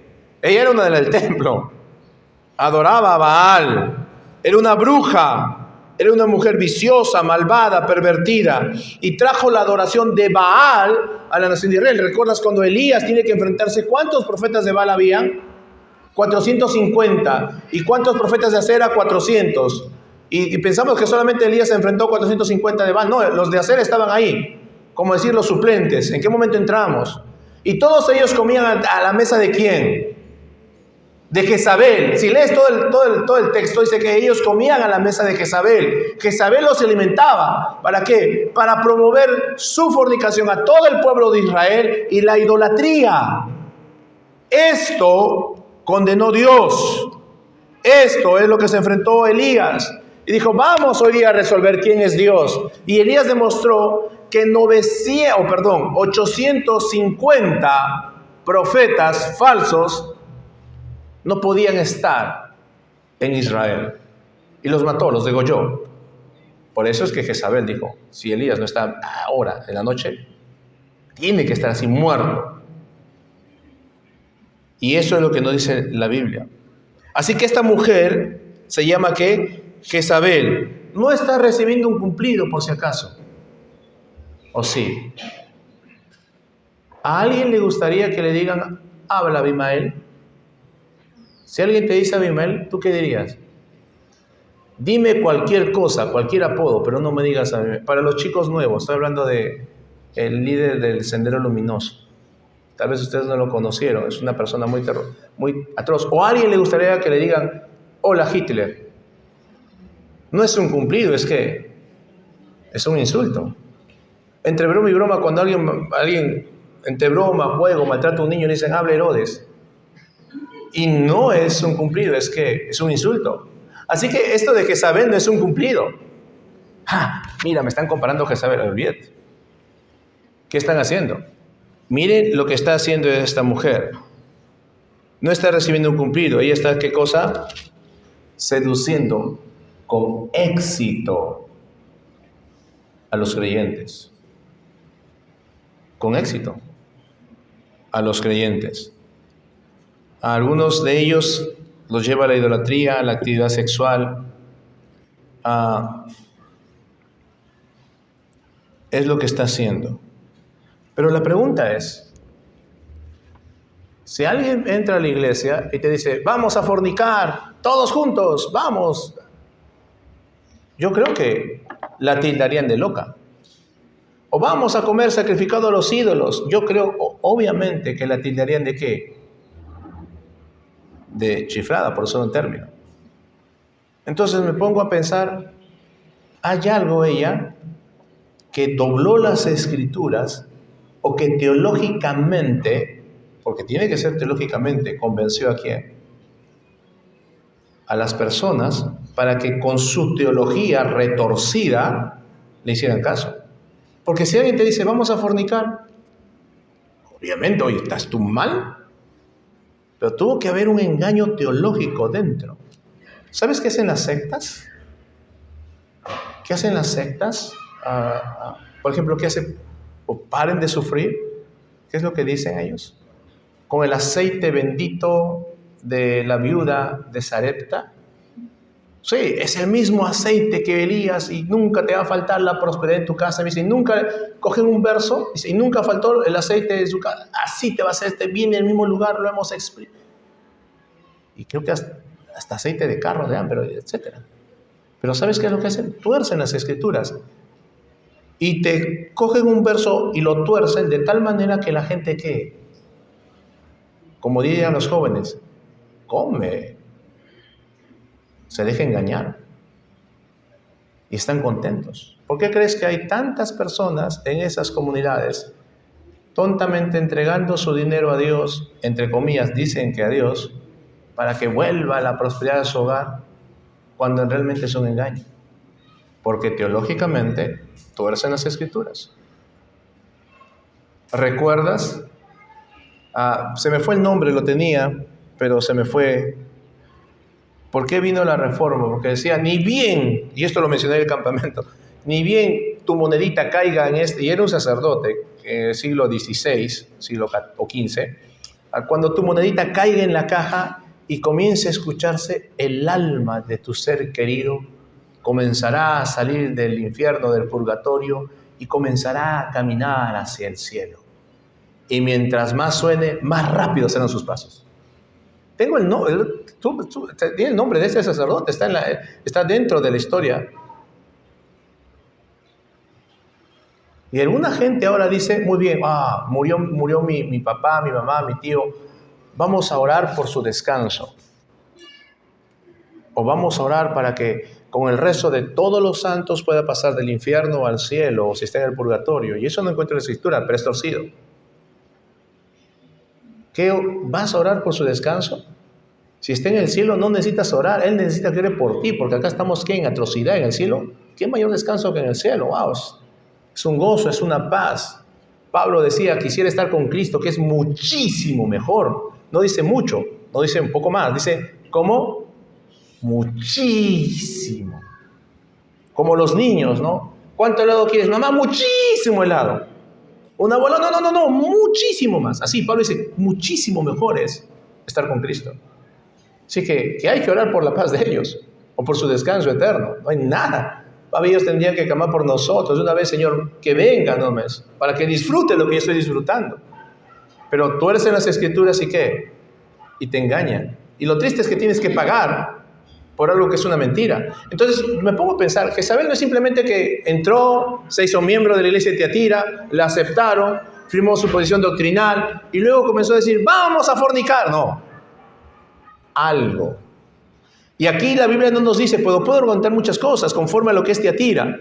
A: ella era una del templo, adoraba a Baal, era una bruja, era una mujer viciosa, malvada, pervertida, y trajo la adoración de Baal a la nación de Israel. ¿Recuerdas cuando Elías tiene que enfrentarse? ¿Cuántos profetas de Baal habían? 450. ¿Y cuántos profetas de Acera? 400. Y pensamos que solamente Elías se enfrentó a 450 de Baal. No, los de Aser estaban ahí, como decir los suplentes. ¿En qué momento entramos? Y todos ellos comían a la mesa ¿de quién? De Jezabel. Si lees todo el texto, dice que ellos comían a la mesa de Jezabel. Jezabel los alimentaba. ¿Para qué? Para promover su fornicación a todo el pueblo de Israel y la idolatría. Esto condenó Dios. Esto es lo que se enfrentó Elías. Y dijo, vamos hoy día a resolver quién es Dios. Y Elías demostró que 850 profetas falsos no podían estar en Israel. Y los mató, los degolló. Por eso es que Jezabel dijo, si Elías no está ahora, en la noche, tiene que estar así muerto. Y eso es lo que nos dice la Biblia. Así que esta mujer se llama ¿qué? Jezabel. No está recibiendo un cumplido por si acaso. ¿O sí? ¿A alguien le gustaría que le digan, habla Abimael? Si alguien te dice Abimael, ¿tú qué dirías? Dime cualquier cosa, cualquier apodo, pero no me digas Abimael. Para los chicos nuevos, estoy hablando de el líder del Sendero Luminoso. Tal vez ustedes no lo conocieron, es una persona muy atroz. ¿O a alguien le gustaría que le digan, hola Hitler? No es un cumplido, es que es un insulto. Entre broma y broma, cuando alguien entre broma, juego, maltrata a un niño, le dicen, habla Herodes. Y no es un cumplido, es que es un insulto. Así que esto de Jezabel no es un cumplido. Mira, me están comparando a Jezabel. Olvídate. ¿Qué están haciendo? Miren lo que está haciendo esta mujer. No está recibiendo un cumplido. Ella está, ¿qué cosa? Seduciendo con éxito a los creyentes. Con éxito a los creyentes. A algunos de ellos los lleva a la idolatría, a la actividad sexual. Es lo que está haciendo. Pero la pregunta es, si alguien entra a la iglesia y te dice, vamos a fornicar, todos juntos, vamos. Yo creo que la tildarían de loca. O vamos a comer sacrificado a los ídolos. Yo creo, obviamente, que la tildarían de ¿qué? De chiflada, por usar un término. Entonces me pongo a pensar, ¿hay algo ella que dobló las escrituras o que teológicamente, porque tiene que ser teológicamente, convenció a quién? A las personas para que con su teología retorcida le hicieran caso? Porque si alguien te dice, vamos a fornicar, obviamente, oye, ¿estás tú mal? Pero tuvo que haber un engaño teológico dentro. ¿Sabes qué hacen las sectas? ¿Qué hacen las sectas? Por ejemplo, ¿qué hacen? O paren de sufrir. ¿Qué es lo que dicen ellos? Con el aceite bendito de la viuda de Sarepta. Sí, es el mismo aceite que Elías y nunca te va a faltar la prosperidad en tu casa. Dice, y nunca cogen un verso, dice, y nunca faltó el aceite de su casa. Así te va a hacer, viene en el mismo lugar, lo hemos explicado. Y creo que hasta aceite de carro, de hambre, etc. Pero ¿sabes qué es lo que hacen? Tuercen las escrituras. Y te cogen un verso y lo tuercen de tal manera que la gente, ¿qué? Como dirían los jóvenes, come. Se deja engañar. Y están contentos. ¿Por qué crees que hay tantas personas en esas comunidades tontamente entregando su dinero a Dios, entre comillas, dicen que a Dios, para que vuelva la prosperidad a su hogar, cuando realmente es un engaño? Porque teológicamente tuercen las escrituras. ¿Recuerdas? Se me fue el nombre, lo tenía, pero se me fue. ¿Por qué vino la reforma? Porque decía, ni bien, y esto lo mencioné en el campamento, ni bien tu monedita caiga en y era un sacerdote, siglo XVI, siglo XV, cuando tu monedita caiga en la caja y comience a escucharse, el alma de tu ser querido comenzará a salir del infierno, del purgatorio, y comenzará a caminar hacia el cielo. Y mientras más suene, más rápido serán sus pasos. Tengo el nombre, tiene el nombre de ese sacerdote, está dentro de la historia. Y alguna gente ahora dice, muy bien, murió mi papá, mi mamá, mi tío, vamos a orar por su descanso. O vamos a orar para que con el rezo de todos los santos pueda pasar del infierno al cielo, o si está en el purgatorio. Y eso no encuentro en la Escritura, pero es torcido. ¿Qué vas a orar por su descanso? Si está en el cielo no necesitas orar, Él necesita que ore por ti, porque acá estamos ¿qué? En atrocidad en el cielo. ¿Qué mayor descanso que en el cielo? ¡Wow! Es un gozo, es una paz. Pablo decía, quisiera estar con Cristo, que es muchísimo mejor. No dice mucho, no dice un poco más, dice, ¿cómo? Muchísimo. Como los niños, ¿no? ¿Cuánto helado quieres? Mamá, muchísimo helado. Un abuelo, no, muchísimo más. Así, Pablo dice, muchísimo mejor es estar con Cristo. Así que hay que orar por la paz de ellos, o por su descanso eterno. No hay nada. Ellos tendrían que clamar por nosotros. Una vez, Señor, que venga, no más, para que disfrute lo que yo estoy disfrutando. Pero tú eres en las Escrituras y ¿qué? Y te engañan. Y lo triste es que tienes que pagar por algo que es una mentira. Entonces me pongo a pensar, Jezabel no es simplemente que entró, se hizo miembro de la iglesia de Tiatira, la aceptaron, firmó su posición doctrinal y luego comenzó a decir, vamos a fornicar. No, algo. Y aquí la Biblia no nos dice, puedo argumentar muchas cosas conforme a lo que es Tiatira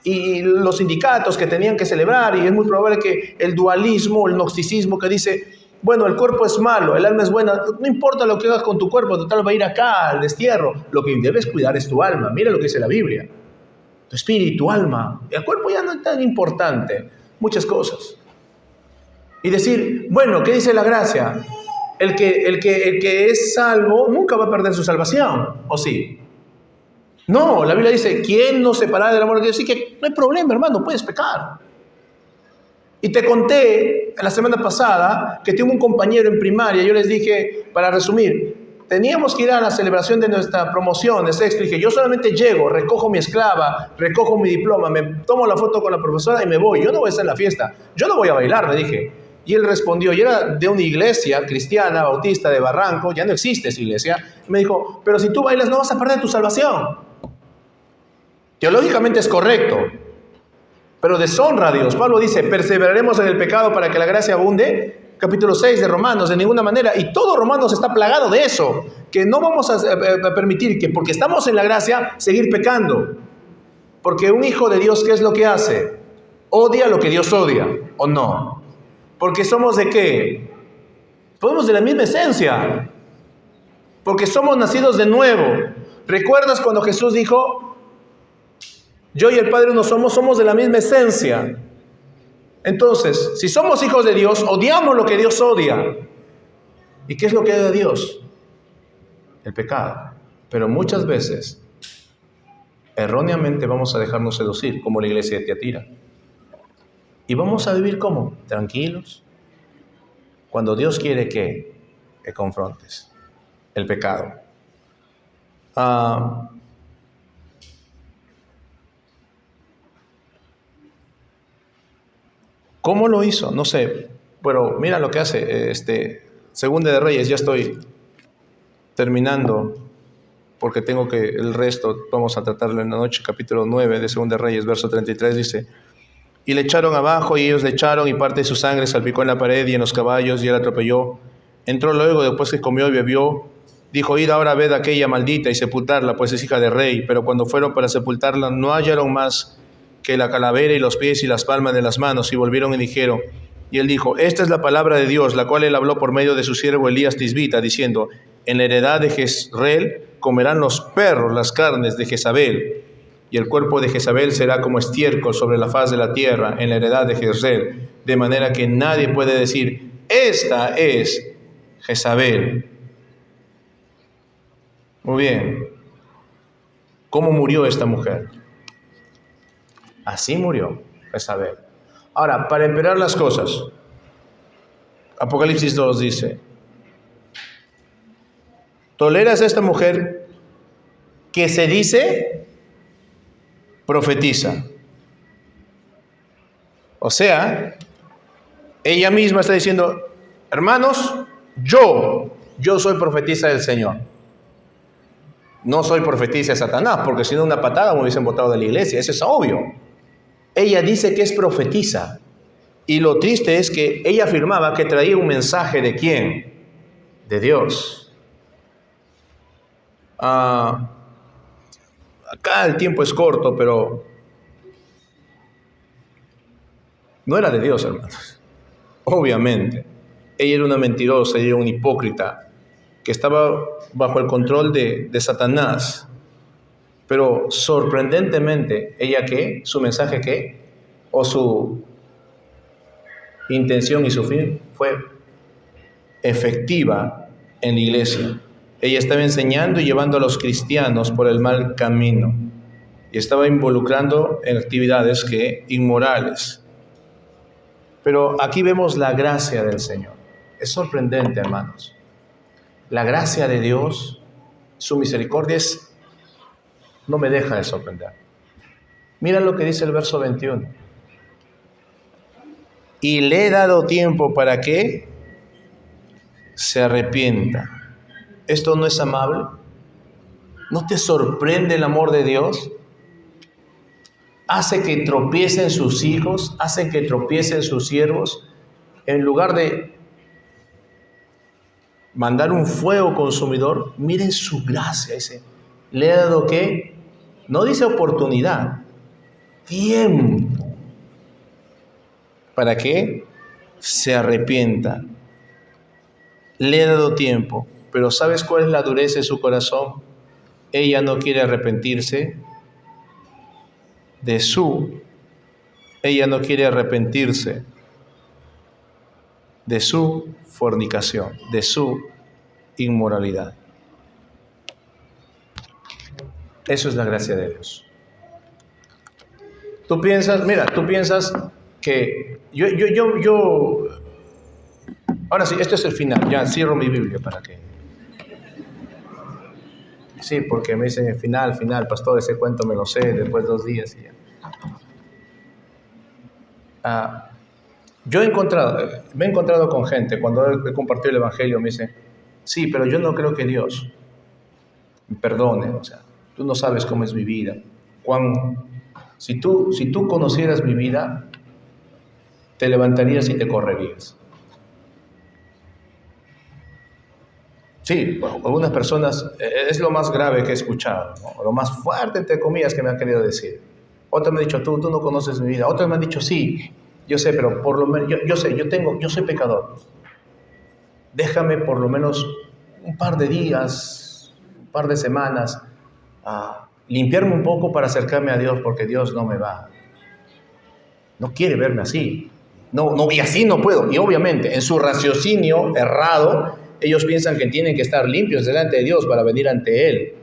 A: y los sindicatos que tenían que celebrar, y es muy probable que el dualismo, el gnosticismo que dice, bueno, el cuerpo es malo, el alma es buena, no importa lo que hagas con tu cuerpo, total va a ir acá al destierro, lo que debes cuidar es tu alma. Mira lo que dice la Biblia, tu espíritu, tu alma, el cuerpo ya no es tan importante, muchas cosas. Y decir, bueno, ¿qué dice la gracia? El que es salvo nunca va a perder su salvación, ¿o sí? No, la Biblia dice, ¿quién nos separará del amor de Dios? Así que no hay problema, hermano, puedes pecar. Y te conté la semana pasada que tengo un compañero en primaria, yo les dije, para resumir, teníamos que ir a la celebración de nuestra promoción de sexto, y dije, yo solamente llego, recojo mi esclava, recojo mi diploma, me tomo la foto con la profesora y me voy, yo no voy a estar en la fiesta, yo no voy a bailar, le dije. Y él respondió, y era de una iglesia cristiana, bautista de Barranco, ya no existe esa iglesia, y me dijo, pero si tú bailas no vas a perder tu salvación. Teológicamente es correcto, pero deshonra a Dios. Pablo dice, perseveraremos en el pecado para que la gracia abunde. Capítulo 6 de Romanos, de ninguna manera. Y todo Romanos está plagado de eso, que no vamos a permitir que porque estamos en la gracia, seguir pecando. Porque un hijo de Dios, ¿qué es lo que hace? Odia lo que Dios odia, ¿o no? Porque somos ¿de qué? Somos de la misma esencia. Porque somos nacidos de nuevo. ¿Recuerdas cuando Jesús dijo, yo y el Padre uno somos de la misma esencia? Entonces, si somos hijos de Dios, odiamos lo que Dios odia. ¿Y qué es lo que odia Dios? El pecado. Pero muchas veces, erróneamente vamos a dejarnos seducir, como la iglesia de Tiatira. Y vamos a vivir ¿cómo? Tranquilos. Cuando Dios quiere que confrontes el pecado. ¿Cómo lo hizo? No sé, pero mira lo que hace. Segunda de Reyes, ya estoy terminando, porque tengo que, el resto vamos a tratarlo en la noche, capítulo 9 de Segunda de Reyes, verso 33, dice, y le echaron abajo, y ellos le echaron, y parte de su sangre salpicó en la pared y en los caballos, y él atropelló. Entró luego, después que comió y bebió, dijo, id ahora ved a aquella maldita y sepultarla, pues es hija de rey. Pero cuando fueron para sepultarla, no hallaron más que la calavera y los pies y las palmas de las manos, y volvieron y dijeron, y él dijo, esta es la palabra de Dios, la cual él habló por medio de su siervo Elías Tisbita, diciendo, en la heredad de Jezreel comerán los perros las carnes de Jezabel, y el cuerpo de Jezabel será como estiércol sobre la faz de la tierra en la heredad de Jezreel, de manera que nadie puede decir, esta es Jezabel. Muy bien. ¿Cómo murió esta mujer? Así murió Jezabel. Ahora, para empeorar las cosas, Apocalipsis 2 dice, ¿toleras a esta mujer que se dice profetiza? O sea, ella misma está diciendo, hermanos, yo yo soy profetisa del Señor. No soy profetisa de Satanás, porque si no una patada me hubiesen botado de la iglesia, eso es obvio. Ella dice que es profetisa. Y lo triste es que ella afirmaba que traía un mensaje ¿de quién? De Dios. Acá el tiempo es corto, pero no era de Dios, hermanos. Obviamente. Ella era una mentirosa, ella era una hipócrita, que estaba bajo el control de Satanás. Pero sorprendentemente, ¿ella qué? ¿Su mensaje qué? ¿O su intención y su fin fue efectiva en la iglesia? Ella estaba enseñando y llevando a los cristianos por el mal camino. Y estaba involucrando en actividades inmorales. Pero aquí vemos la gracia del Señor. Es sorprendente, hermanos. La gracia de Dios, su misericordia no me deja de sorprender. Mira lo que dice el verso 21. Y le he dado tiempo para que se arrepienta. ¿Esto no es amable? ¿No te sorprende el amor de Dios? Hace que tropiecen sus hijos, hace que tropiecen sus siervos, en lugar de mandar un fuego consumidor. Miren su gracia, dice, le he dado ¿qué? No dice oportunidad, tiempo, para que se arrepienta. Le he dado tiempo, pero ¿sabes cuál es la dureza de su corazón? Ella no quiere arrepentirse ella no quiere arrepentirse de su fornicación, de su inmoralidad. Eso es la gracia de Dios. Tú piensas que ahora sí, esto es el final, ya cierro mi Biblia para que... Sí, porque me dicen el final, pastor, ese cuento me lo sé después de 2 días y ya. Me he encontrado con gente, cuando he compartido el Evangelio, me dicen, sí, pero yo no creo que Dios me perdone, o sea, tú no sabes cómo es mi vida. Si tú conocieras mi vida, te levantarías y te correrías. Sí, algunas personas, es lo más grave que he escuchado, ¿no? Lo más fuerte, entre comillas, que me han querido decir. Otros me han dicho, tú no conoces mi vida. Otros me han dicho, sí, yo sé, pero por lo menos, yo soy pecador. Déjame por lo menos un par de días, un par de semanas, limpiarme un poco para acercarme a Dios, porque Dios no quiere verme así. Y así no puedo. Y obviamente, en su raciocinio errado, ellos piensan que tienen que estar limpios delante de Dios para venir ante Él.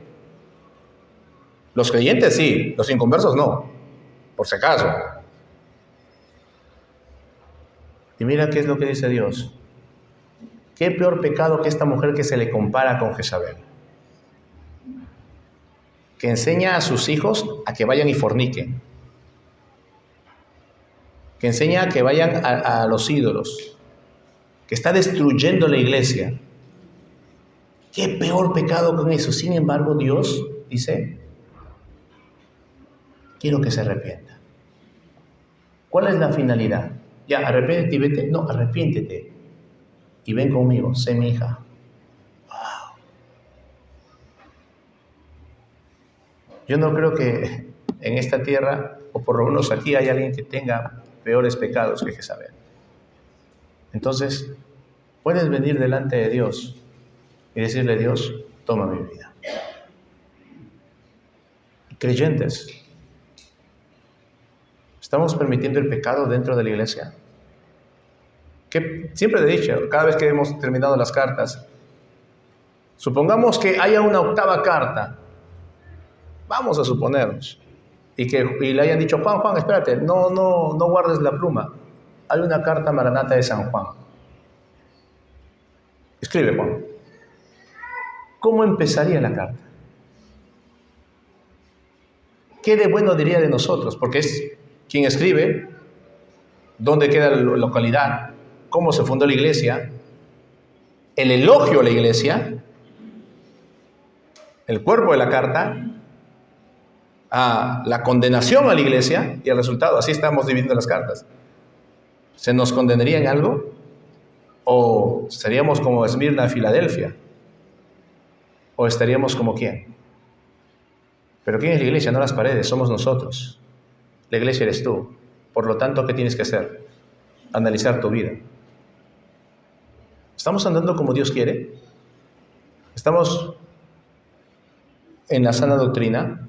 A: Los creyentes sí, los inconversos no, por si acaso. Y mira qué es lo que dice Dios. ¿Qué peor pecado que esta mujer que se le compara con Jezabel? Que enseña a sus hijos a que vayan y forniquen. Que enseña a que vayan a los ídolos. Que está destruyendo la iglesia. ¿Qué peor pecado con eso? Sin embargo, Dios dice, quiero que se arrepienta. ¿Cuál es la finalidad? Ya, arrepiéntete y vete. No, arrepiéntete y ven conmigo, sé mi hija. Wow. Yo no creo que en esta tierra, o por lo menos aquí, hay alguien que tenga peores pecados que Jezabel. Entonces, puedes venir delante de Dios y decirle, Dios, toma mi vida. Creyentes, ¿estamos permitiendo el pecado dentro de la iglesia? Que siempre he dicho, cada vez que hemos terminado las cartas, supongamos que haya una 8ª carta, vamos a suponernos, y le hayan dicho, Juan, espérate, no guardes la pluma, hay una carta Maranata de San Juan. Escribe, Juan. ¿Cómo empezaría la carta? ¿Qué de bueno diría de nosotros? Porque es quien escribe, dónde queda la localidad, cómo se fundó la iglesia. el elogio a la iglesia, el cuerpo de la carta, a la condenación a la iglesia y el resultado. Así estamos dividiendo las cartas. ¿Se nos condenaría en algo? ¿O seríamos como Esmirna, Filadelfia? ¿O estaríamos como quién? Pero ¿quién es la iglesia? No las paredes, somos nosotros. La iglesia eres tú. Por lo tanto, ¿qué tienes que hacer? Analizar tu vida. ¿Estamos andando como Dios quiere? ¿Estamos en la sana doctrina?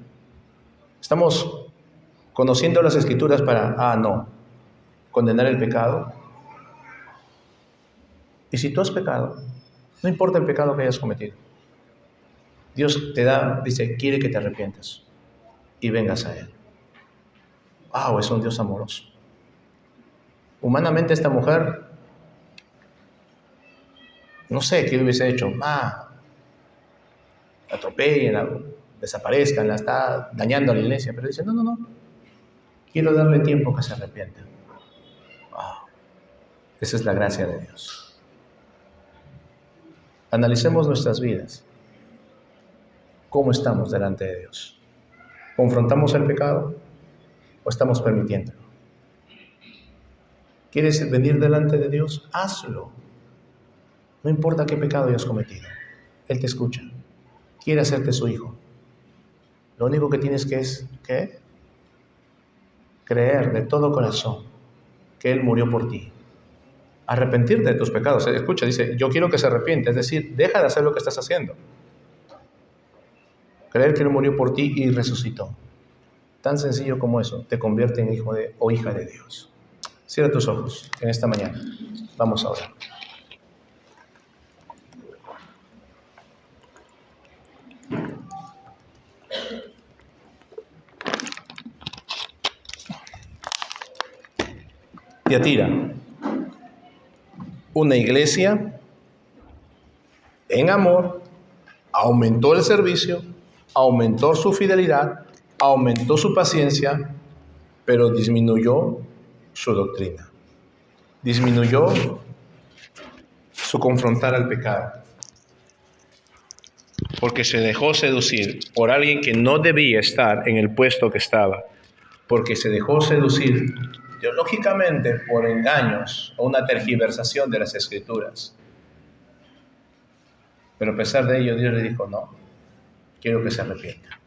A: ¿Estamos conociendo las Escrituras para, no, condenar el pecado? Y si tú has pecado, no importa el pecado que hayas cometido, Dios te da, dice, quiere que te arrepientas y vengas a Él. ¡Wow! Es un Dios amoroso. Humanamente esta mujer, no sé qué hubiese hecho. La atropellen, desaparezcan, la está dañando a la iglesia. Pero dice, no, quiero darle tiempo que se arrepienta. ¡Wow! Esa es la gracia de Dios. Analicemos nuestras vidas. ¿Cómo estamos delante de Dios? ¿Confrontamos el pecado o estamos permitiéndolo? ¿Quieres venir delante de Dios? Hazlo. No importa qué pecado hayas cometido. Él te escucha. Quiere hacerte su hijo. Lo único que tienes que es, ¿qué? Creer de todo corazón que Él murió por ti. Arrepentirte de tus pecados. Escucha, dice, yo quiero que se arrepiente. Es decir, deja de hacer lo que estás haciendo. Creer que Él murió por ti y resucitó. Tan sencillo como eso te convierte en hijo o hija de Dios. Cierra tus ojos en esta mañana. Vamos a orar. Tiatira, una iglesia en amor, aumentó el servicio, aumentó su fidelidad, aumentó su paciencia, pero disminuyó su doctrina, disminuyó su confrontar al pecado, porque se dejó seducir por alguien que no debía estar en el puesto que estaba, porque se dejó seducir teológicamente por engaños o una tergiversación de las Escrituras. Pero a pesar de ello, Dios le dijo, no, quiero que se arrepienta.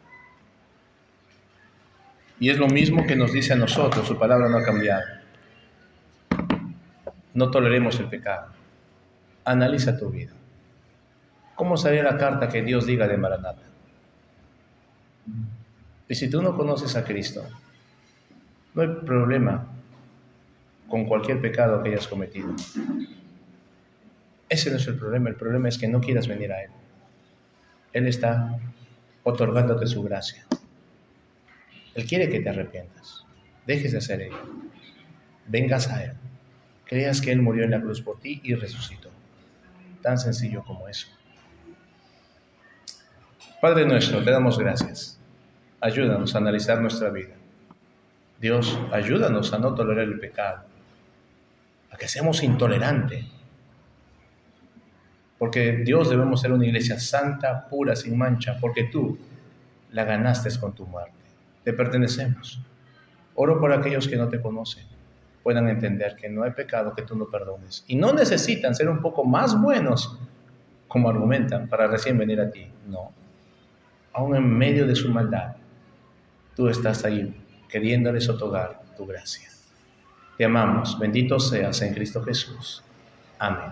A: Y es lo mismo que nos dice a nosotros, su palabra no ha cambiado. No toleremos el pecado. Analiza tu vida. ¿Cómo sería la carta que Dios diga de Maranata? Y si tú no conoces a Cristo, no hay problema con cualquier pecado que hayas cometido. Ese no es el problema es que no quieras venir a Él. Él está otorgándote su gracia. Él quiere que te arrepientas, dejes de hacer ello, vengas a Él, creas que Él murió en la cruz por ti y resucitó. Tan sencillo como eso. Padre nuestro, te damos gracias. Ayúdanos a analizar nuestra vida. Dios, ayúdanos a no tolerar el pecado, a que seamos intolerantes. Porque Dios, debemos ser una iglesia santa, pura, sin mancha, porque tú la ganaste con tu muerte. Te pertenecemos. Oro por aquellos que no te conocen, puedan entender que no hay pecado que tú no perdones. Y no necesitan ser un poco más buenos, como argumentan, para recién venir a ti. No. Aún en medio de su maldad, tú estás ahí, queriéndoles otorgar tu gracia. Te amamos. Bendito seas en Cristo Jesús. Amén.